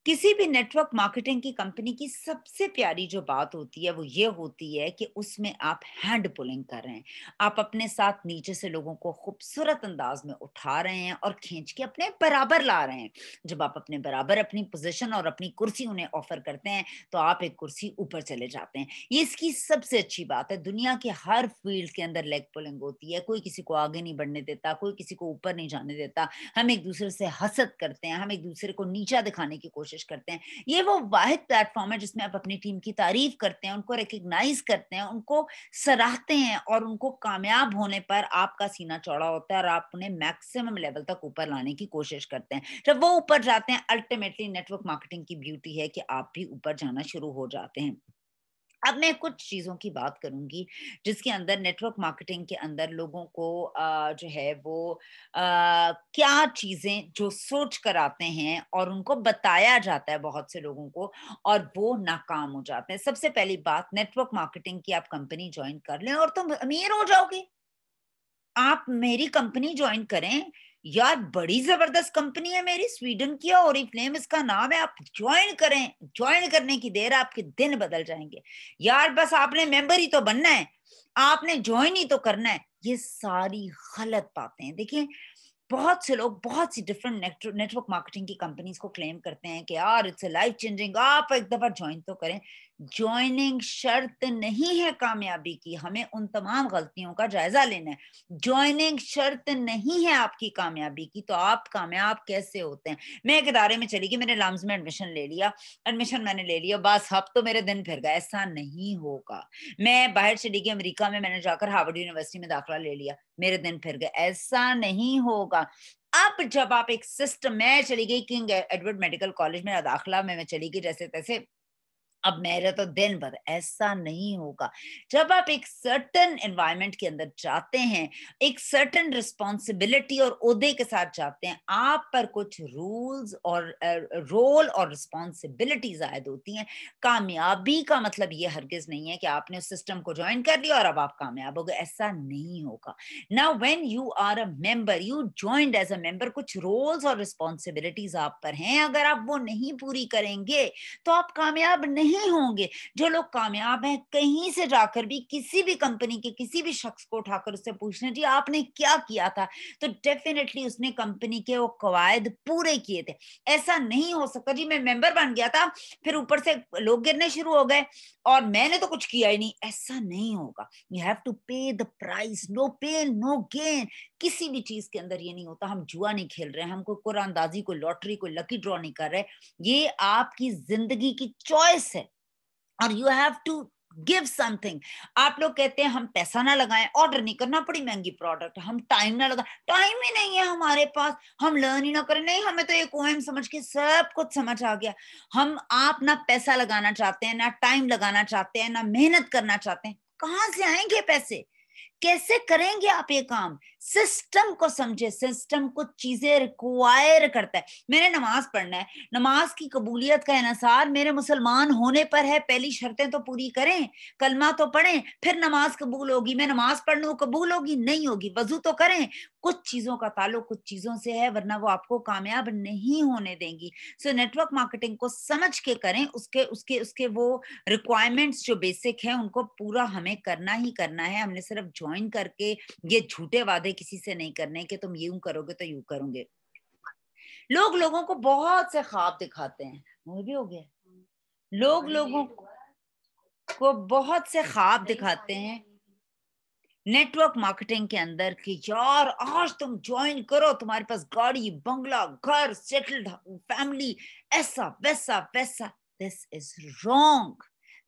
किसी भी नेटवर्क मार्केटिंग की कंपनी की सबसे प्यारी जो बात होती है वो ये होती है कि उसमें आप हैंड पुलिंग कर रहे हैं। आप अपने साथ नीचे से लोगों को खूबसूरत अंदाज में उठा रहे हैं और खींच के अपने बराबर ला रहे हैं। जब आप अपने बराबर अपनी पोजीशन और अपनी कुर्सी उन्हें ऑफर करते हैं तो आप एक कुर्सी ऊपर चले जाते हैं। ये इसकी सबसे अच्छी बात है। दुनिया के हर फील्ड के अंदर लेग पुलिंग होती है। कोई किसी को आगे नहीं बढ़ने देता, कोई किसी को ऊपर नहीं जाने देता। हम एक दूसरे से हसद करते हैं, हम एक दूसरे को नीचा दिखाने की कोशिश करते हैं। ये वो वाहिद प्लेटफॉर्म है जिसमें आप अपनी टीम की तारीफ करते हैं, उनको रिकग्नाइज करते हैं, उनको सराहते हैं और उनको कामयाब होने पर आपका सीना चौड़ा होता है और आप उन्हें मैक्सिमम लेवल तक ऊपर लाने की कोशिश करते हैं। जब वो ऊपर जाते हैं, अल्टीमेटली नेटवर्क मार्केटिंग की ब्यूटी है कि आप भी ऊपर जाना शुरू हो जाते हैं। अब मैं कुछ चीज़ों की बात करूँगी जिसके अंदर नेटवर्क मार्केटिंग के अंदर लोगों को जो है वो क्या चीज़ें जो सोच कर आते हैं और उनको बताया जाता है बहुत से लोगों को और वो नाकाम हो जाते हैं। सबसे पहली बात, नेटवर्क मार्केटिंग की आप कंपनी जॉइन कर लें और तुम अमीर हो जाओगे। आप मेरी कंपनी ज्वाइन करें, यार बड़ी जबरदस्त कंपनी है मेरी, स्वीडन की है, ओरिफ्लेम इसका नाम है, आप ज्वाइन करें। ज्वाइन करने की देर, आपके दिन बदल जाएंगे। यार बस आपने मेंबर ही तो बनना है, आपने ज्वाइन ही तो करना है। ये सारी गलत बातें हैं। देखिए, बहुत से लोग बहुत सी डिफरेंट नेटवर्क मार्केटिंग की कंपनीज को क्लेम करते हैं कि यार इट्स लाइफ चेंजिंग, आप एक दफा ज्वाइन तो करें। ज्वाइनिंग शर्त नहीं है कामयाबी की, हमें उन तमाम गलतियों का जायजा लेना है। ज्वाइनिंग शर्त नहीं है आपकी कामयाबी की, तो आप कामयाब कैसे होते हैं? मैं एक इदारे में चली गई, मैंने लाम्स में एडमिशन ले लिया, एडमिशन मैंने ले लिया, बस अब तो मेरे दिन फिर गए। ऐसा नहीं होगा। मैं बाहर चली गई अमेरिका में, मैंने जाकर हार्वर्ड यूनिवर्सिटी में दाखिला ले लिया, मेरे दिन फिर गए। ऐसा नहीं होगा। अब जब आप एक सिस्टम, मैं चली गई किंग एडवर्ड मेडिकल कॉलेज में दाखिला में मैं चली गई जैसे तैसे, अब मेरा तो दिन भर। ऐसा नहीं होगा। जब आप एक सर्टेन एनवायरनमेंट के अंदर जाते हैं, एक सर्टेन रिस्पॉन्सिबिलिटी और ओहदे के साथ जाते हैं, आप पर कुछ रूल्स और रोल और रिस्पॉन्सिबिलिटीज आयद होती हैं। कामयाबी का मतलब ये हरगिज नहीं है कि आपने उस सिस्टम को ज्वाइन कर लिया और अब आप कामयाब हो गए। ऐसा नहीं होगा। Now when you are a member, you joined as a member, कुछ रोल्स और रिस्पॉन्सिबिलिटीज आप पर हैं। अगर आप वो नहीं पूरी करेंगे तो आप कामयाब नहीं होंगे। जो लोग कामयाब हैं, कहीं से जाकर भी किसी भी कंपनी के किसी भी शख्स को उठाकर उससे पूछना, जी आपने क्या किया था, तो डेफिनेटली उसने कंपनी के वो कवायद पूरे किए थे। ऐसा नहीं हो सकता जी मैं मेंबर बन गया था फिर ऊपर से लोग गिरने शुरू हो गए और मैंने तो कुछ किया ही नहीं। ऐसा नहीं होगा। You have to pay the price, no pain no gain. किसी भी चीज के अंदर ये नहीं होता। हम जुआ नहीं खेल रहे हैं, हम कोई कुरानदाजी, कोई लॉटरी, कोई लकी ड्रॉ नहीं कर रहे। ये आपकी जिंदगी की चॉइस है और you have to give something. आप लोग कहते हैं हम पैसा ना लगाएं, ऑर्डर नहीं करना, बड़ी महंगी प्रोडक्ट, हम टाइम ना लगाएं, टाइम ही नहीं है हमारे पास, हम लर्न ही ना करें। नहीं, हमें तो एक पोएम समझ के सब कुछ समझ आ गया। हम आप ना पैसा लगाना चाहते हैं, ना टाइम लगाना चाहते हैं, ना मेहनत करना चाहते हैं, कहां से आएंगे पैसे? कैसे करेंगे आप ये काम? सिस्टम को समझे। सिस्टम कुछ चीजें रिक्वायर करता है। मैंने नमाज पढ़ना है, नमाज की कबूलियत का इन्हसार मेरे मुसलमान होने पर है। पहली शर्तें तो पूरी करें, कलमा तो पढ़ें, फिर नमाज कबूल होगी। मैं नमाज पढ़ लूं कबूल होगी? नहीं होगी। वजू तो करें। कुछ चीजों का ताल्लुक कुछ चीजों से है, वरना वो आपको कामयाब नहीं होने देंगी। सो नेटवर्क मार्केटिंग को समझ के करें। उसके उसके उसके वो रिक्वायरमेंट्स जो बेसिक है उनको पूरा हमें करना ही करना है। हमने सिर्फ ज्वाइन करके ये झूठे वादे किसी से नहीं करने कि तुम यूं करोगे तो यूं करोगे। लोग लोगों को बहुत से ख्वाब दिखाते हैं। वो भी हो गया। लोग लोगों को बहुत से ख्वाब दिखाते हैं नेटवर्क मार्केटिंग के अंदर कि यार आज तुम ज्वाइन करो, तुम्हारे पास गाड़ी, बंगला, घर, सेटल्ड फैमिली, ऐसा वैसा वैसा। This is wrong.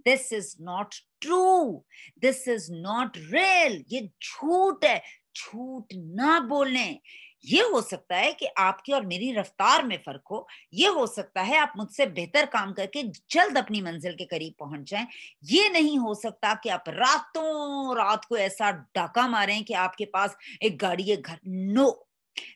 This is not true. This is not real. ये झूठ है। झूठ ना बोलें। ये हो सकता है कि आपकी और मेरी रफ्तार में फर्क हो। ये हो सकता है आप मुझसे बेहतर काम करके जल्द अपनी मंजिल के करीब पहुंच जाएं। ये नहीं हो सकता कि आप रातों रात को ऐसा डाका मारें कि आपके पास एक गाड़ी, एक घर। नो।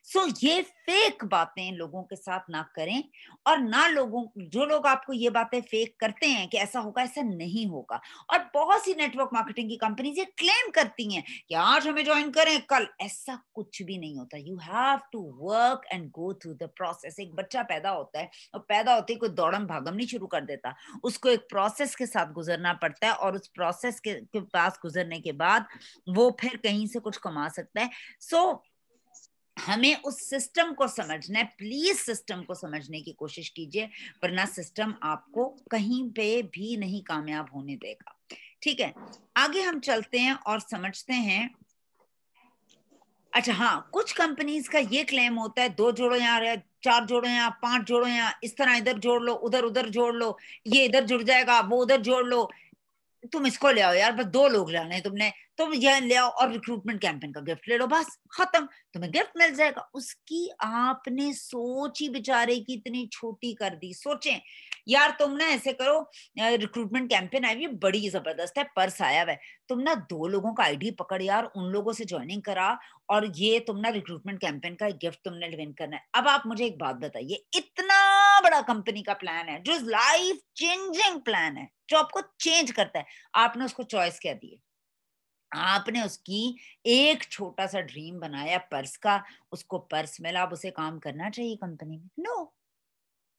सो ये फेक बातें लोगों के साथ ना करें, और ना जो लोग आपको ये बातें फेक करते हैं कि ऐसा होगा, ऐसा नहीं होगा। और बहुत सी नेटवर्क मार्केटिंग की कंपनीज ये क्लेम करती हैं कि आज हमें ज्वाइन करें, कल, ऐसा कुछ भी नहीं होता। You have to work and go through the process. एक बच्चा पैदा होता है और पैदा होते ही कोई दौड़म भागम नहीं शुरू कर देता, उसको एक प्रोसेस के साथ गुजरना पड़ता है, और उस प्रोसेस के पास गुजरने के बाद वो फिर कहीं से कुछ कमा सकता है। सो हमें उस सिस्टम को समझना है। प्लीज सिस्टम को समझने की कोशिश कीजिए, वरना सिस्टम आपको कहीं पे भी नहीं कामयाब होने देगा। ठीक है, आगे हम चलते हैं और समझते हैं। अच्छा हाँ, कुछ कंपनीज का ये क्लेम होता है 2 जोड़ो यहाँ, 4 जोड़ो यहाँ, 5 जोड़ो यहाँ, इस तरह इधर जोड़ लो, उधर उधर जोड़ लो, ये इधर जुड़ जाएगा, वो उधर जोड़ लो, तुम इसको ले आओ यार, बस 2 लोग लाने तुमने, तुम यह ले आओ और रिक्रूटमेंट कैंपेन का गिफ्ट ले लो, बस खत्म, तुम्हें गिफ्ट मिल जाएगा। उसकी आपने सोच ही बेचारे की इतनी छोटी कर दी। सोचें यार, तुम ना ऐसे करो, रिक्रूटमेंट कैंपेन आई हुई बड़ी जबरदस्त है, पर्स आया हुआ है, तुम ना 2 लोगों का आईडी पकड़ यार, उन लोगों से ज्वाइनिंग करा, और ये तुम ना रिक्रूटमेंट कैंपेन का गिफ्ट तुमने विन करना है। अब आप मुझे एक बात बताइए, इतना बड़ा कंपनी का प्लान है, जो लाइफ चेंजिंग प्लान है, जो आपको चेंज करता है, आपने उसको चॉइस क्या दी है? आपने उसकी एक छोटा सा ड्रीम बनाया पर्स का, उसको पर्स मिला, अब उसे काम करना चाहिए कंपनी में? नो।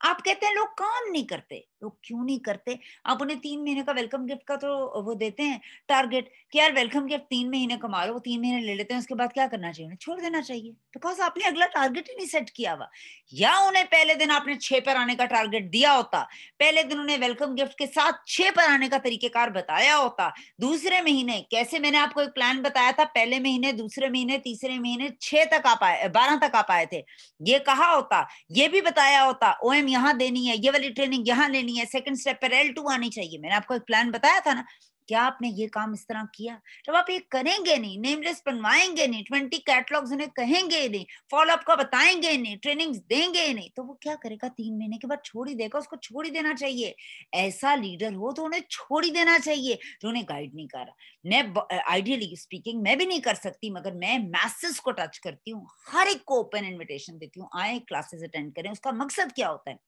आप कहते हैं लोग काम नहीं करते, लोग क्यों नहीं करते? आप उन्हें 3 महीने का वेलकम गिफ्ट का तो वो देते हैं टारगेट कि यार वेलकम गिफ्ट 3 महीने कमा लो, वो 3 महीने ले लेते हैं, उसके बाद क्या करना चाहिए? उन्हें छोड़ देना चाहिए, बिकॉज आपने अगला टारगेट ही नहीं सेट किया हुआ। या उन्हें पहले दिन आपने 6 पर आने का टारगेट दिया होता, पहले दिन उन्हें वेलकम गिफ्ट के साथ 6 पर आने का तरीकेकार बताया होता, दूसरे महीने कैसे मैंने आपको एक प्लान बताया था, पहले महीने, दूसरे महीने, तीसरे महीने 6 तक आप आए, 12 तक आप आए थे, ये कहा होता, ये भी बताया होता, ओएम यहाँ देनी है, ये वाली ट्रेनिंग यहाँ लेनी है, सेकंड स्टेप पर L2 आनी चाहिए, मैंने आपको एक प्लान बताया था ना। क्या आपने ये काम इस तरह किया? जब आप ये करेंगे नहीं, नेम लिस्ट बनवाएंगे नहीं, 20 कैटलॉग्स उन्हें कहेंगे नहीं, फॉलोअप का बताएंगे नहीं, ट्रेनिंग्स देंगे नहीं, तो वो क्या करेगा? 3 महीने के बाद छोड़ ही देगा। उसको छोड़ ही देना चाहिए। ऐसा लीडर हो तो उन्हें छोड़ ही देना चाहिए जो उन्हें गाइड नहीं कर रहा। मैं आइडियली स्पीकिंग मैं भी नहीं कर सकती, मगर मैं मैसेज को टच करती हूँ, हर एक को ओपन इनविटेशन देती हूँ, आए क्लासेस अटेंड करें। उसका मकसद क्या होता है?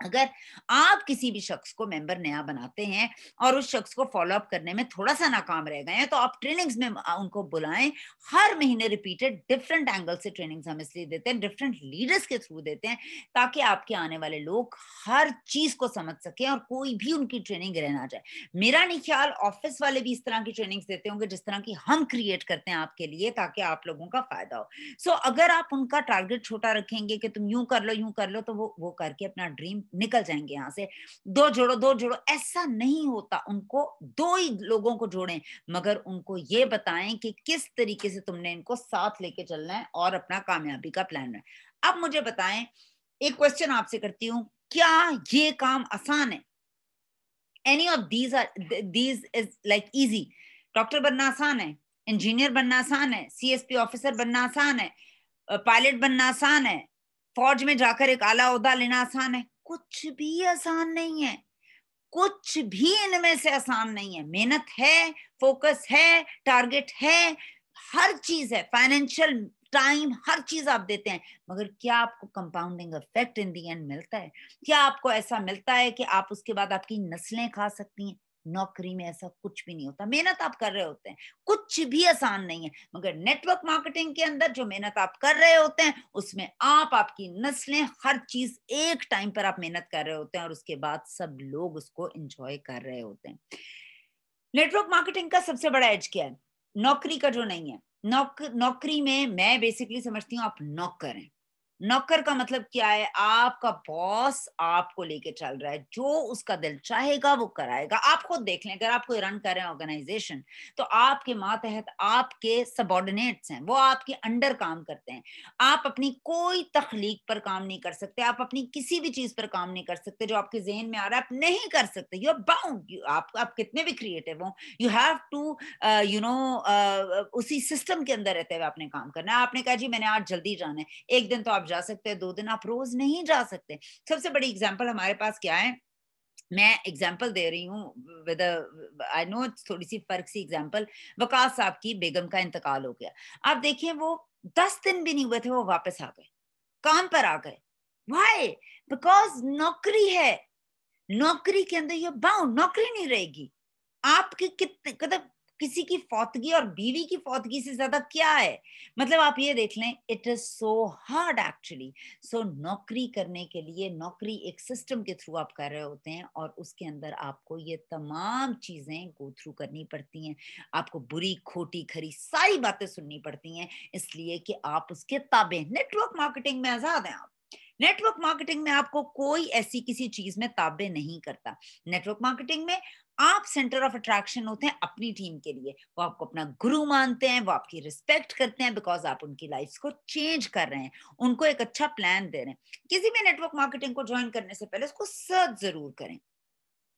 अगर आप किसी भी शख्स को मेंबर नया बनाते हैं और उस शख्स को फॉलो अप करने में थोड़ा सा नाकाम रह गए हैं, तो आप ट्रेनिंग्स में उनको बुलाएं। हर महीने रिपीटेड डिफरेंट एंगल से ट्रेनिंग्स हम इसलिए देते हैं, डिफरेंट लीडर्स के थ्रू देते हैं, ताकि आपके आने वाले लोग हर चीज को समझ सकें और कोई भी उनकी ट्रेनिंग रह ना जाए। मेरा नहीं ख्याल ऑफिस वाले भी इस तरह की ट्रेनिंग्स देते होंगे जिस तरह की हम क्रिएट करते हैं आपके लिए, ताकि आप लोगों का फायदा हो। सो अगर आप उनका टारगेट छोटा रखेंगे कि तुम यूं कर लो, तो वो करके अपना ड्रीम निकल जाएंगे यहाँ से। 2 जोड़ो, 2 जोड़ो, ऐसा नहीं होता। उनको 2 ही लोगों को जोड़ें, मगर उनको ये बताएं कि किस तरीके से तुमने इनको साथ लेके चलना है और अपना कामयाबी का प्लान है। अब मुझे बताएं, एक क्वेश्चन आपसे करती हूँ, क्या ये काम आसान है? Any of these is like easy? Doctor बनना आसान है, इंजीनियर बनना आसान है, CSP ऑफिसर बनना आसान है, पायलट बनना आसान है, फौज में जाकर एक आला ओहदा लेना आसान है? कुछ भी आसान नहीं है। कुछ भी इनमें से आसान नहीं है। मेहनत है, फोकस है, टारगेट है, हर चीज है, फाइनेंशियल टाइम, हर चीज आप देते हैं, मगर क्या आपको compounding effect in the and मिलता है? क्या आपको ऐसा मिलता है कि आप उसके बाद आपकी नस्लें खा सकती हैं? नौकरी में ऐसा कुछ भी नहीं होता। मेहनत आप कर रहे होते हैं, कुछ भी आसान नहीं है, मगर नेटवर्क मार्केटिंग के अंदर जो मेहनत आप कर रहे होते हैं, उसमें आप, आपकी नस्लें, हर चीज एक टाइम पर आप मेहनत कर रहे होते हैं, और उसके बाद सब लोग उसको एंजॉय कर रहे होते हैं। नेटवर्क मार्केटिंग का सबसे बड़ा एज क्या है? नौकरी का जो नहीं है। नौकरी में मैं बेसिकली समझती हूँ आप नौकर हैं। नौकर का मतलब क्या है? आपका बॉस आपको लेके चल रहा है, जो उसका दिल चाहेगा वो कराएगा। आप खुद देख लें, अगर आप कोई रन कर रहे हैं ऑर्गेनाइजेशन, तो आपके मातहत आपके सबॉर्डिनेट्स हैं, वो आपके अंडर काम करते हैं। आप अपनी कोई तखलीक पर काम नहीं कर सकते, आप अपनी किसी भी चीज पर काम नहीं कर सकते जो आपके जहन में आ रहा है, आप नहीं कर सकते। You are bound. आप कितने भी क्रिएटिव हो, यू हैव टू उसी सिस्टम के अंदर रहते हुए आपने काम करना है। आपने कहा जी मैंने आज जल्दी जाना है, एक दिन तो आप जा सकते हैं, 2 दिन आप रोज नहीं जा सकते। सबसे बड़ी एग्जांपल हमारे पास क्या है? मैं एग्जाम्पल दे रही हूँ विद आई नो थोड़ी सी फर्क सी एग्जाम्पल। वकास साहब की बेगम का इंतकाल हो गया। आप देखिए वो 10 दिन भी नहीं हुए थे, वो वापस आ गए, काम पर आ गए। व्हाई? बिकॉज नौकरी है, नौकरी के अंदर ये बाउंड, नौकरी नहीं रहेगी। आपकी कितने मतलब किसी की फौतगी और बीवी की फौतगी से ज्यादा क्या है? मतलब आप ये देख लें, it is so hard actually. So नौकरी करने के लिए, नौकरी एक सिस्टम के थ्रू आप कर रहे होते हैं और उसके अंदर आपको ये तमाम चीजें गो थ्रू करनी पड़ती हैं। आपको बुरी खोटी खरी सारी बातें सुननी पड़ती हैं, इसलिए कि आप उसके ताबे। नेटवर्क मार्केटिंग में आजाद हैं आप। नेटवर्क मार्केटिंग में आपको कोई ऐसी किसी चीज में ताबे नहीं करता। नेटवर्क मार्केटिंग में आप सेंटर ऑफ अट्रैक्शन होते हैं अपनी टीम के लिए। वो आपको अपना गुरु मानते हैं, वो आपकी रिस्पेक्ट करते हैं, बिकॉज आप उनकी लाइफ को चेंज कर रहे हैं, उनको एक अच्छा प्लान दे रहे हैं। किसी भी नेटवर्क मार्केटिंग को ज्वाइन करने से पहले उसको सर्च जरूर करें,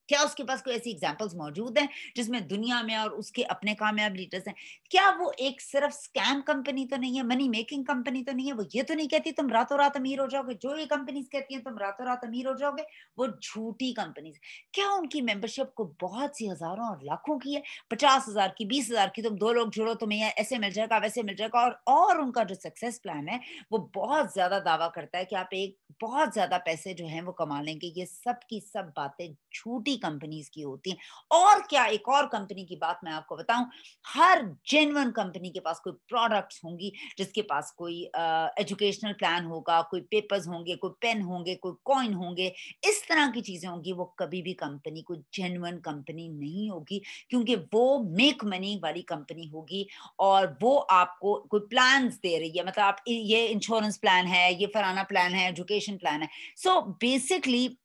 क्या उसके पास कोई ऐसी एग्जांपल्स मौजूद हैं जिसमें दुनिया में और उसके अपने कामयाब लीडर्स हैं? क्या वो एक सिर्फ स्कैम कंपनी तो नहीं है, मनी मेकिंग कंपनी तो नहीं है? वो ये तो नहीं कहती तुम रातों रात अमीर हो जाओगे, जो ये कंपनीज कहती हैं तुम रातों रात अमीर हो जाओगे, वो झूठी कंपनीज। क्या उनकी मेंबरशिप को बहुत सी हजारों और लाखों की है? 50,000 की, 20,000 की, तुम 2 लोग जुड़ो तुम्हें ये ऐसे मिल जाएगा, वैसे मिल जाएगा। और उनका जो सक्सेस प्लान है वो बहुत ज्यादा दावा करता है कि आप एक बहुत ज्यादा पैसे जो हैं वो कमा लेंगे। ये सब की सब बातें झूठी कंपनीज की होती हैं। और क्या, एक और कंपनी की बात मैं आपको बताऊं, हर जेन्युइन कंपनी के पास कोई प्रोडक्ट्स होंगी, जिसके पास कोई एजुकेशनल प्लान होगा, कोई पेपर्स होंगे, कोई पेन होंगे, कोई कॉइन होंगे, इस तरह की चीजें होंगी। वो कभी भी कंपनी कोई जेन्युइन कंपनी नहीं होगी, क्योंकि वो मेक मनी वाली कंपनी होगी और वो आपको कोई प्लान्स दे रही है। मतलब आप ये इंश्योरेंस प्लान है, ये फलाना प्लान है, एजुकेशन प्लान है। सो बेसिकली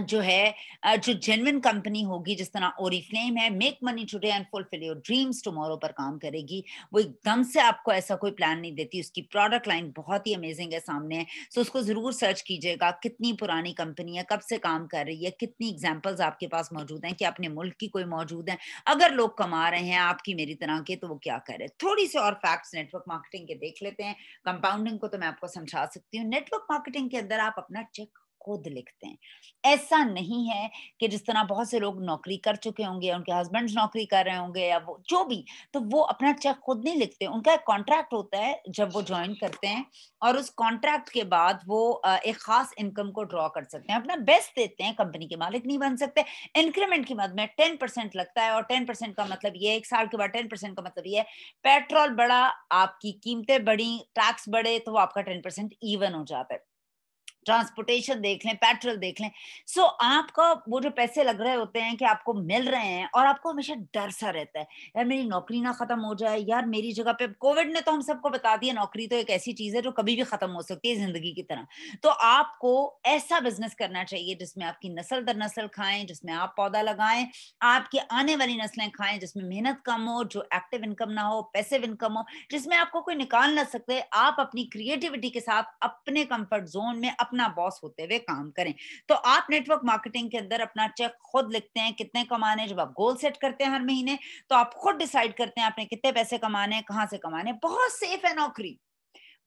जो है जो जेन्युइन कंपनी होगी, जिस तरह ओरिफ्लेम है, make money today and fulfil your dreams tomorrow पर काम करेगी। वो एकदम से आपको ऐसा कोई प्लान नहीं देती। उसकी प्रोडक्ट लाइन बहुत ही अमेजिंग है सामने है। सो उसको जरूर सर्च कीजिएगा, कितनी पुरानी कंपनी है, कब से काम कर रही है, कितनी एग्जांपल्स आपके पास मौजूद हैं, कि अपने मुल्क की कोई मौजूद है। अगर लोग कमा रहे हैं आपकी मेरी तरह के, तो वो क्या कर रहे हैं। थोड़ी सी और फैक्ट्स नेटवर्क मार्केटिंग के देख लेते हैं। कंपाउंडिंग को तो मैं आपको समझा सकती हूँ। नेटवर्क मार्केटिंग के अंदर आप अपना चेक खुद लिखते हैं। ऐसा नहीं है कि जिस तरह बहुत से लोग नौकरी कर चुके होंगे, उनके हस्बैंड्स नौकरी कर रहे होंगे या वो जो भी, तो वो अपना चेक खुद नहीं लिखते। उनका एक कॉन्ट्रैक्ट होता है जब वो ज्वाइन करते हैं, और उस कॉन्ट्रैक्ट के बाद वो एक खास इनकम को ड्रॉ कर सकते हैं, अपना बेस्ट देते हैं, कंपनी के मालिक नहीं बन सकते। इंक्रीमेंट की मद में 10% लगता है, और 10% का मतलब ये है, 1 साल के बाद 10% का मतलब ये है, पेट्रोल बढ़ा, आपकी कीमतें बढ़ी, टैक्स बढ़े, तो वो आपका 10% इवन हो जाता है। ट्रांसपोर्टेशन देख लें, पेट्रोल देख लें। सो आपका वो जो पैसे लग रहे होते हैं कि आपको मिल रहे हैं, और आपको हमेशा डर सा रहता है, यार मेरी नौकरी ना खत्म हो जाए, यार मेरी जगह पे। कोविड ने तो हम सबको बता दिया, नौकरी तो एक ऐसी चीज है जो कभी भी खत्म हो सकती है, जिंदगी की तरह। तो आपको ऐसा बिजनेस करना चाहिए जिसमें आपकी नस्ल दर नस्ल खाएं, जिसमें आप पौधा लगाएं, आपकी आने वाली नस्लें खाएं, जिसमें मेहनत कम हो, जो एक्टिव इनकम ना हो, पैसिव इनकम हो, जिसमें आपको कोई निकाल ना सकते। आप अपनी क्रिएटिविटी के साथ अपने कंफर्ट जोन में अपना बॉस होते हुए काम करें। तो आप नेटवर्क मार्केटिंग के अंदर अपना चेक खुद लिखते हैं, कितने कमाने। जब आप गोल सेट करते हैं हर महीने, तो आप खुद डिसाइड करते हैं आपने कितने पैसे कमाने हैं, कहां से कमाने हैं। बहुत सेफ है नौकरी,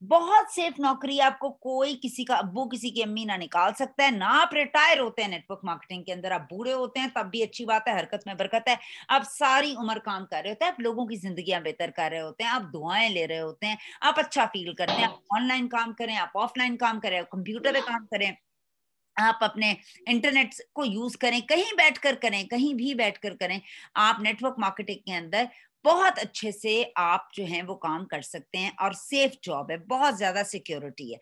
बहुत सेफ नौकरी। आपको कोई किसी का अब्बू किसी की अम्मी ना निकाल सकता है, ना आप रिटायर होते हैं नेटवर्क मार्केटिंग के अंदर। आप बूढ़े होते हैं तब भी अच्छी बात है, हरकत में बरकत है। आप सारी उम्र काम कर रहे होते हैं, आप लोगों की जिंदगियां बेहतर कर रहे होते हैं, आप दुआएं ले रहे होते हैं, आप अच्छा फील करते हैं। आप ऑनलाइन काम करें, आप ऑफलाइन काम करें, कंप्यूटर पे काम करें, आप अपने इंटरनेट को यूज करें, कहीं बैठकर करें, कहीं भी बैठकर करें, आप नेटवर्क मार्केटिंग के अंदर बहुत अच्छे से आप जो हैं वो काम कर सकते हैं। और सेफ जॉब है, बहुत ज्यादा सिक्योरिटी है।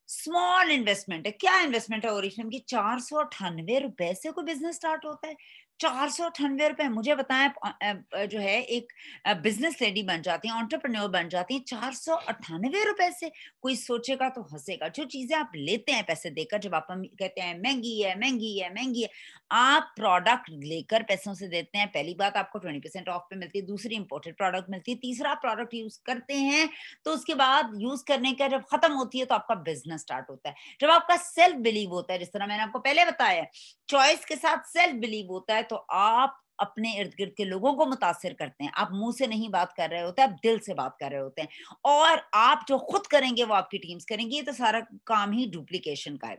स्मॉल इन्वेस्टमेंट है। क्या इन्वेस्टमेंट है ओरिजिनम की? 498 रुपए से कोई बिजनेस स्टार्ट होता है। 498 रुपए, मुझे बताएं। जो है एक बिजनेस लेडी बन जाती है, एंटरप्रेन्योर बन जाती है 498 रुपए से। कोई सोचेगा तो हंसेगा। जो चीजें आप लेते हैं पैसे देकर, जब आप कहते हैं महंगी है, महंगी है, महंगी है, आप प्रोडक्ट लेकर पैसों से देते हैं। पहली बात, आपको 20% ऑफ पे मिलती है, दूसरी इंपोर्टेड प्रोडक्ट मिलती है, तीसरा प्रोडक्ट यूज करते हैं, तो उसके बाद यूज करने का जब खत्म होती है तो आपका बिजनेस स्टार्ट होता है। जब आपका सेल्फ बिलीव होता है, जिस तरह मैंने आपको पहले बताया, चॉइस के साथ सेल्फ बिलीव होता है, तो आप अपने इर्द गिर्द के लोगों को मुतासिर करते हैं। आप मुंह से नहीं बात कर रहे होते, आप दिल से बात कर रहे होते हैं। और आप जो खुद करेंगे वो आपकी टीम्स करेंगी। ये तो सारा काम ही डुप्लीकेशन का है।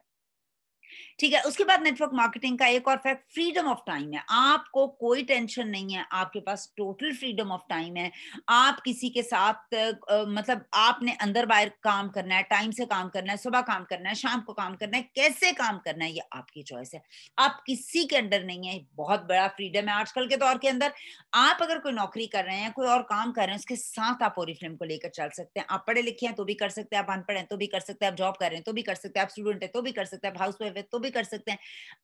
ठीक है। उसके बाद नेटवर्क मार्केटिंग का एक और फैक्ट फ्रीडम ऑफ टाइम है। आपको कोई टेंशन नहीं है, आपके पास टोटल फ्रीडम ऑफ टाइम है। आप किसी के साथ मतलब आपने अंदर बाहर काम करना है, टाइम से काम करना है, सुबह काम करना है, शाम को काम करना है, कैसे काम करना है ये आपकी चॉइस है। आप किसी के अंडर नहीं है। बहुत बड़ा फ्रीडम है आजकल के दौर के अंदर। आप अगर कोई नौकरी कर रहे हैं, कोई और काम कर रहे हैं, उसके साथ आप ओरिफ्लेम को लेकर चल सकते हैं। आप पढ़े लिखे हैं तो भी कर सकते हैं, आप अनपढ़ हैं तो भी कर सकते हैं, आप जॉब कर रहे हैं तो भी कर सकते हैं, आप स्टूडेंट हैं तो भी कर सकते हैं, आप हाउस वाइफ है तो भी कर सकते हैं।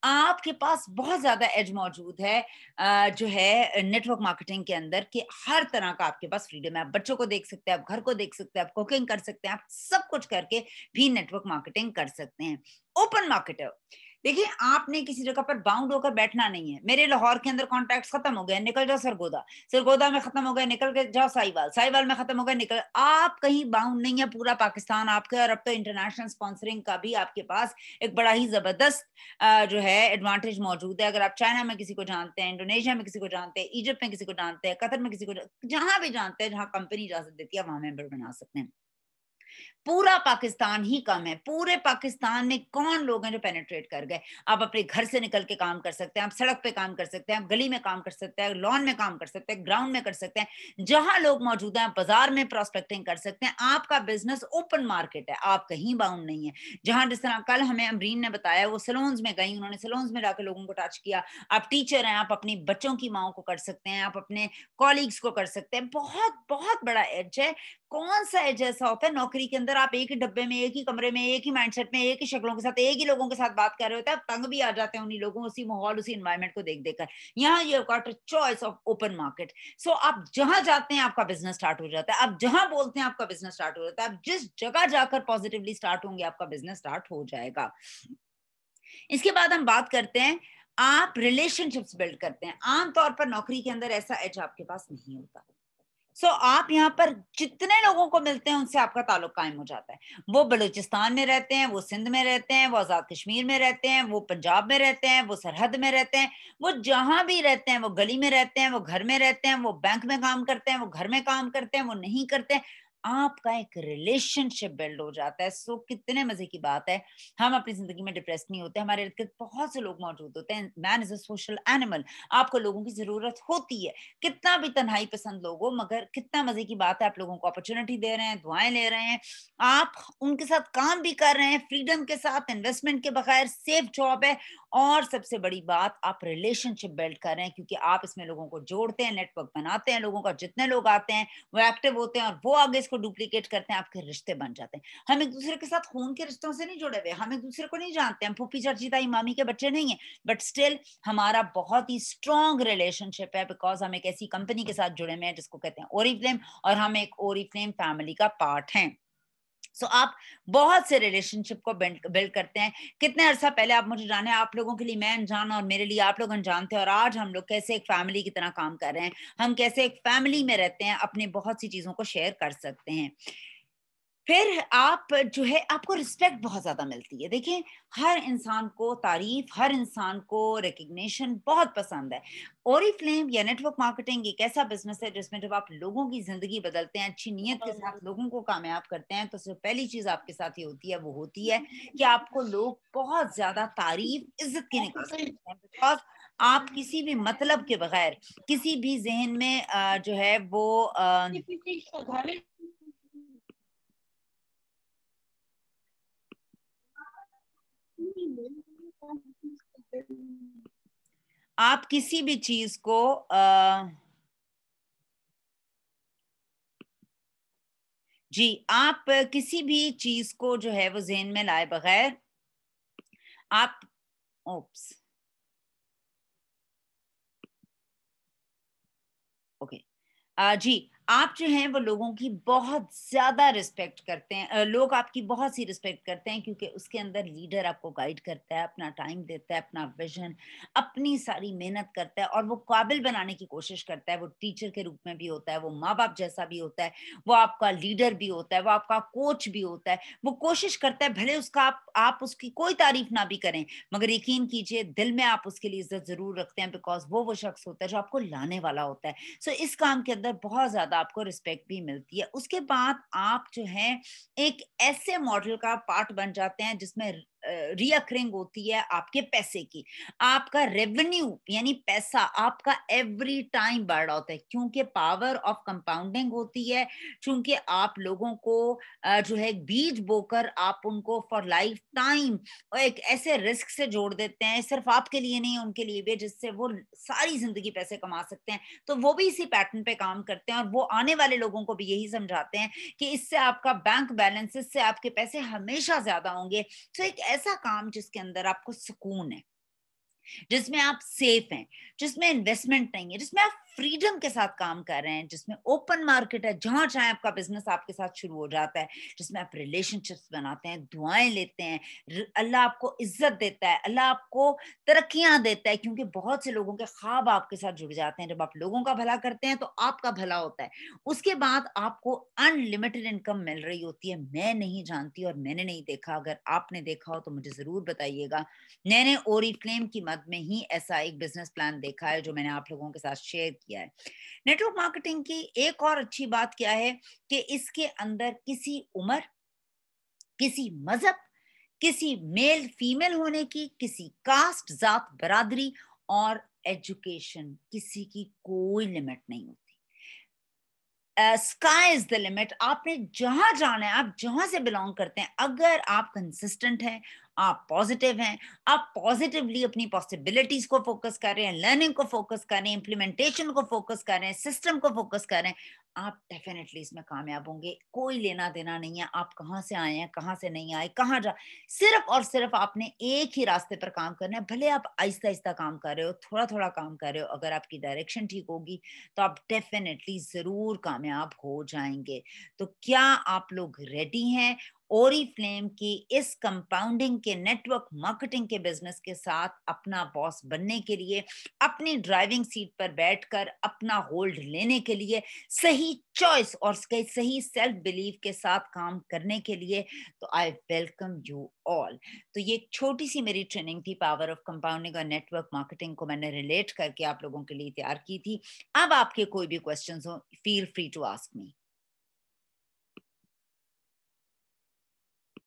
आपके पास बहुत ज्यादा एज मौजूद है जो है नेटवर्क मार्केटिंग के अंदर, कि हर तरह का आपके पास फ्रीडम है। आप बच्चों को देख सकते हैं, आप घर को देख सकते हैं, आप कुकिंग कर सकते हैं, आप सब कुछ करके भी नेटवर्क मार्केटिंग कर सकते हैं। ओपन मार्केटर, देखिए आपने किसी जगह पर बाउंड होकर बैठना नहीं है। मेरे लाहौर के अंदर कॉन्टैक्ट्स खत्म हो गए, निकल जाओ सरगोदा, सरगोदा में खत्म हो गए, निकल के जाओ साहिवाल, साहिवाल में खत्म हो गए, निकल। आप कहीं बाउंड नहीं है, पूरा पाकिस्तान आपके। और अब तो इंटरनेशनल स्पॉन्सरिंग का भी आपके पास एक बड़ा ही जबरदस्त जो है एडवांटेज मौजूद है। अगर आप चाइना में किसी को जानते हैं, इंडोनेशिया में किसी को जानते हैं, इजिप्ट में किसी को जानते हैं, कतर में किसी को, जहां भी जानते हैं, जहां कंपनी इजाजत देती है, वहां मेंबर बना सकते हैं। पूरा पाकिस्तान ही कम है। पूरे पाकिस्तान में कौन लोग हैं जो पेनिट्रेट कर गए। आप अपने घर से निकल के काम कर सकते हैं, आप सड़क पे काम कर सकते हैं, आप गली में काम कर सकते हैं, लॉन में काम कर सकते हैं, ग्राउंड में कर सकते हैं, जहां लोग मौजूद हैं। आप बाजार में प्रोस्पेक्टिंग कर सकते हैं। आपका बिजनेस ओपन मार्केट है, आप कहीं बाउंड नहीं है। जहां जिस तरह कल हमें अमरीन ने बताया, वो सलोन्स में गई, उन्होंने सलोन्स में जाकर लोगों को टच किया। आप टीचर हैं, आप अपनी बच्चों की माओ को कर सकते हैं, आप अपने कॉलीग्स को कर सकते हैं। बहुत बहुत बड़ा एज है। कौन सा एज ऐसा होता है नौकरी के अंदर, आप एक ही डब्बे में, एक ही कमरे में, एक ही माइंडसेट में, एक ही शक्लों के साथ, एक ही लोगों के साथ बात कर रहे होते हैं, आप तंग भी आ जाते हैं उन्हीं लोगों, उसी माहौल, उसी एनवायरनमेंट को देख देखकर। यहाँ ये got a choice of open market. So आप जहां जाते हैं आपका बिजनेस स्टार्ट हो जाता है, आप जहां बोलते हैं आपका बिजनेस स्टार्ट हो जाता है, आप जिस जगह जाकर पॉजिटिवली स्टार्ट होंगे आपका बिजनेस स्टार्ट हो जाएगा। इसके बाद हम बात करते हैं, आप रिलेशनशिप्स बिल्ड करते हैं। आमतौर पर नौकरी के अंदर ऐसा एज आपके पास नहीं होता। आप यहाँ पर जितने लोगों को मिलते हैं उनसे आपका ताल्लुक कायम हो जाता है। वो बलूचिस्तान में रहते हैं, वो सिंध में रहते हैं, वो आजाद कश्मीर में रहते हैं, वो पंजाब में रहते हैं, वो सरहद में रहते हैं, वो जहां भी रहते हैं, वो गली में रहते हैं, वो घर में रहते हैं, वो बैंक में काम करते हैं, वो घर में काम करते हैं, वो नहीं करते हैं। आपका एक रिलेशनशिप बिल्ड हो जाता है। कितने मजे की बात है। हम अपनी जिंदगी में डिप्रेस नहीं होते, हमारे इर्द गिर्द बहुत से लोग मौजूद होते हैं। Man is a social animal. आपको लोगों की जरूरत होती है। कितना भी तन्हाई पसंद लोग हो, मगर कितना मजे की बात है, आप लोगों को अपॉर्चुनिटी दे रहे हैं, दुआएं ले रहे हैं, आप उनके साथ काम भी कर रहे हैं, फ्रीडम के साथ, इन्वेस्टमेंट के बगैर, सेफ जॉब है। और सबसे बड़ी बात, आप रिलेशनशिप बिल्ड कर रहे हैं, क्योंकि आप इसमें लोगों को जोड़ते हैं, नेटवर्क बनाते हैं लोगों का। जितने लोग आते हैं वो एक्टिव होते हैं और वो आगे इसको डुप्लीकेट करते हैं, आपके रिश्ते बन जाते हैं। हम एक दूसरे के साथ खून के रिश्तों से नहीं जुड़े हुए, हम एक दूसरे को नहीं जानते, हम फूफी चाची ताई मामी के बच्चे नहीं है, बट स्टिल हमारा बहुत ही स्ट्रॉन्ग रिलेशनशिप है, बिकॉज हम एक ऐसी कंपनी के साथ जुड़े हुए हैं जिसको कहते हैं ओरिफ्लेम, और हम एक ओरिफ्लेम फैमिली का पार्ट हैं। आप बहुत से रिलेशनशिप को बिल्ड करते हैं। कितने अरसा पहले आप मुझे जाने, आप लोगों के लिए मैं अनजान और मेरे लिए आप लोग अनजान थे, और आज हम लोग कैसे एक फैमिली की तरह काम कर रहे हैं। हम कैसे एक फैमिली में रहते हैं, अपनी बहुत सी चीजों को शेयर कर सकते हैं। फिर आप जो है, आपको रिस्पेक्ट बहुत ज्यादा मिलती है। देखिए, हर इंसान को तारीफ, हर इंसान को रिकग्निशन बहुत पसंद है। ओरिफ्लेम या नेटवर्क मार्केटिंग एक ऐसा बिजनेस है जिसमें जब आप लोगों की जिंदगी बदलते हैं, अच्छी नीयत के साथ लोगों को कामयाब करते हैं, तो सिर्फ पहली चीज आपके साथ ये होती है, वो होती है कि आपको लोग बहुत ज्यादा तारीफ, इज्जत की निगाह से देखते हैं। बिकॉज आप किसी भी मतलब के बगैर, किसी भी जहन में जो है वो आप किसी भी चीज को जी, आप किसी भी चीज को जो है वो जहन में लाए बगैर आप, ओप्स, ओके, जी, आप जो हैं वो लोगों की बहुत ज़्यादा रिस्पेक्ट करते हैं। लोग आपकी बहुत सी रिस्पेक्ट करते हैं, क्योंकि उसके अंदर लीडर आपको गाइड करता है, अपना टाइम देता है, अपना विजन, अपनी सारी मेहनत करता है, और वो काबिल बनाने की कोशिश करता है। वो टीचर के रूप में भी होता है, वो माँ बाप जैसा भी होता है, वो आपका लीडर भी होता है, वो आपका कोच भी होता है। वो कोशिश करता है, भले उसका आप उसकी कोई तारीफ ना भी करें, मगर यकीन कीजिए दिल में आप उसके लिए इज्जत जरूर रखते हैं, बिकॉज वो शख्स होता है जो आपको लाने वाला होता है। इस काम के अंदर बहुत ज्यादा आपको रिस्पेक्ट भी मिलती है। उसके बाद आप जो है एक ऐसे मॉडल का पार्ट बन जाते हैं जिसमें रिअकरिंग होती है आपके पैसे की। आपका रेवेन्यू यानी पैसा आपका एवरी टाइम बढ़ रहा होता है, क्योंकि पावर ऑफ कंपाउंडिंग होती है, क्योंकि आप लोगों को जो है बीज बोकर आप उनको फॉर लाइफ टाइम एक ऐसे रिस्क से जोड़ देते हैं, सिर्फ आपके लिए नहीं उनके लिए भी, जिससे वो सारी जिंदगी पैसे कमा सकते हैं। तो वो भी इसी पैटर्न पे काम करते हैं और वो आने वाले लोगों को भी यही समझाते हैं कि इससे आपका बैंक बैलेंस, इससे आपके पैसे हमेशा ज्यादा होंगे। तो एक ऐसा काम जिसके अंदर आपको सुकून है, जिसमें आप सेफ हैं, जिसमें इन्वेस्टमेंट नहीं है, जिसमें आप फ्रीडम के साथ काम कर रहे हैं, जिसमें ओपन मार्केट है, जहां चाहे आपका बिजनेस आपके साथ शुरू हो जाता है, जिसमें आप रिलेशनशिप्स बनाते हैं, दुआएं लेते हैं, अल्लाह आपको इज्जत देता है, अल्लाह आपको तरक्कियां देता है, क्योंकि बहुत से लोगों के ख्वाब आपके साथ जुड़ जाते हैं। जब आप लोगों का भला करते हैं तो आपका भला होता है। उसके बाद आपको अनलिमिटेड इनकम मिल रही होती है। मैं नहीं जानती और मैंने नहीं देखा, अगर आपने देखा हो तो मुझे जरूर बताइएगा। मैंने ओरिफ्लेम की मद में ही ऐसा एक बिजनेस प्लान देखा है जो मैंने आप लोगों के साथ शेयर किया है। नेटवर्क मार्केटिंग की एक और अच्छी बात क्या है कि इसके अंदर किसी उम्र, किसी मजहब, किसी मेल फीमेल होने की, किसी कास्ट जात बरादरी और एजुकेशन, किसी की कोई लिमिट नहीं होती। Sky is the limit. आपने जहां जाना है, आप जहां से बिलोंग करते हैं, अगर आप कंसिस्टेंट हैं, आप पॉजिटिव हैं, आप पॉजिटिवली अपनी पॉसिबिलिटीज को फोकस कर रहे हैं, लर्निंग को फोकस कर रहे हैं, इंप्लीमेंटेशन को फोकस कर रहे हैं, सिस्टम को फोकस कर रहे हैं, आप डेफिनेटली इसमें कामयाब होंगे। कोई लेना देना नहीं है आप कहाँ से आए हैं, कहाँ से नहीं आए, कहाँ जा, सिर्फ और सिर्फ आपने एक ही रास्ते पर काम करना है। भले आप आहिस्ता आहिस्ता काम कर रहे हो, थोड़ा थोड़ा काम कर रहे हो, अगर आपकी डायरेक्शन ठीक होगी तो आप डेफिनेटली जरूर कामयाब हो जाएंगे। तो क्या आप लोग रेडी हैं ओरिफ्लेम की इस कंपाउंडिंग के नेटवर्क मार्केटिंग के बिजनेस के साथ अपना बॉस बनने के लिए, अपनी ड्राइविंग सीट पर बैठकर अपना होल्ड लेने के लिए, सही चॉइस और सही सेल्फ बिलीव के साथ काम करने के लिए? तो आई वेलकम यू ऑल। तो ये एक छोटी सी मेरी ट्रेनिंग थी, पावर ऑफ कंपाउंडिंग और नेटवर्क मार्केटिंग को मैंने रिलेट करके आप लोगों के लिए तैयार की थी। अब आपके कोई भी क्वेश्चंस हो, feel free to ask me.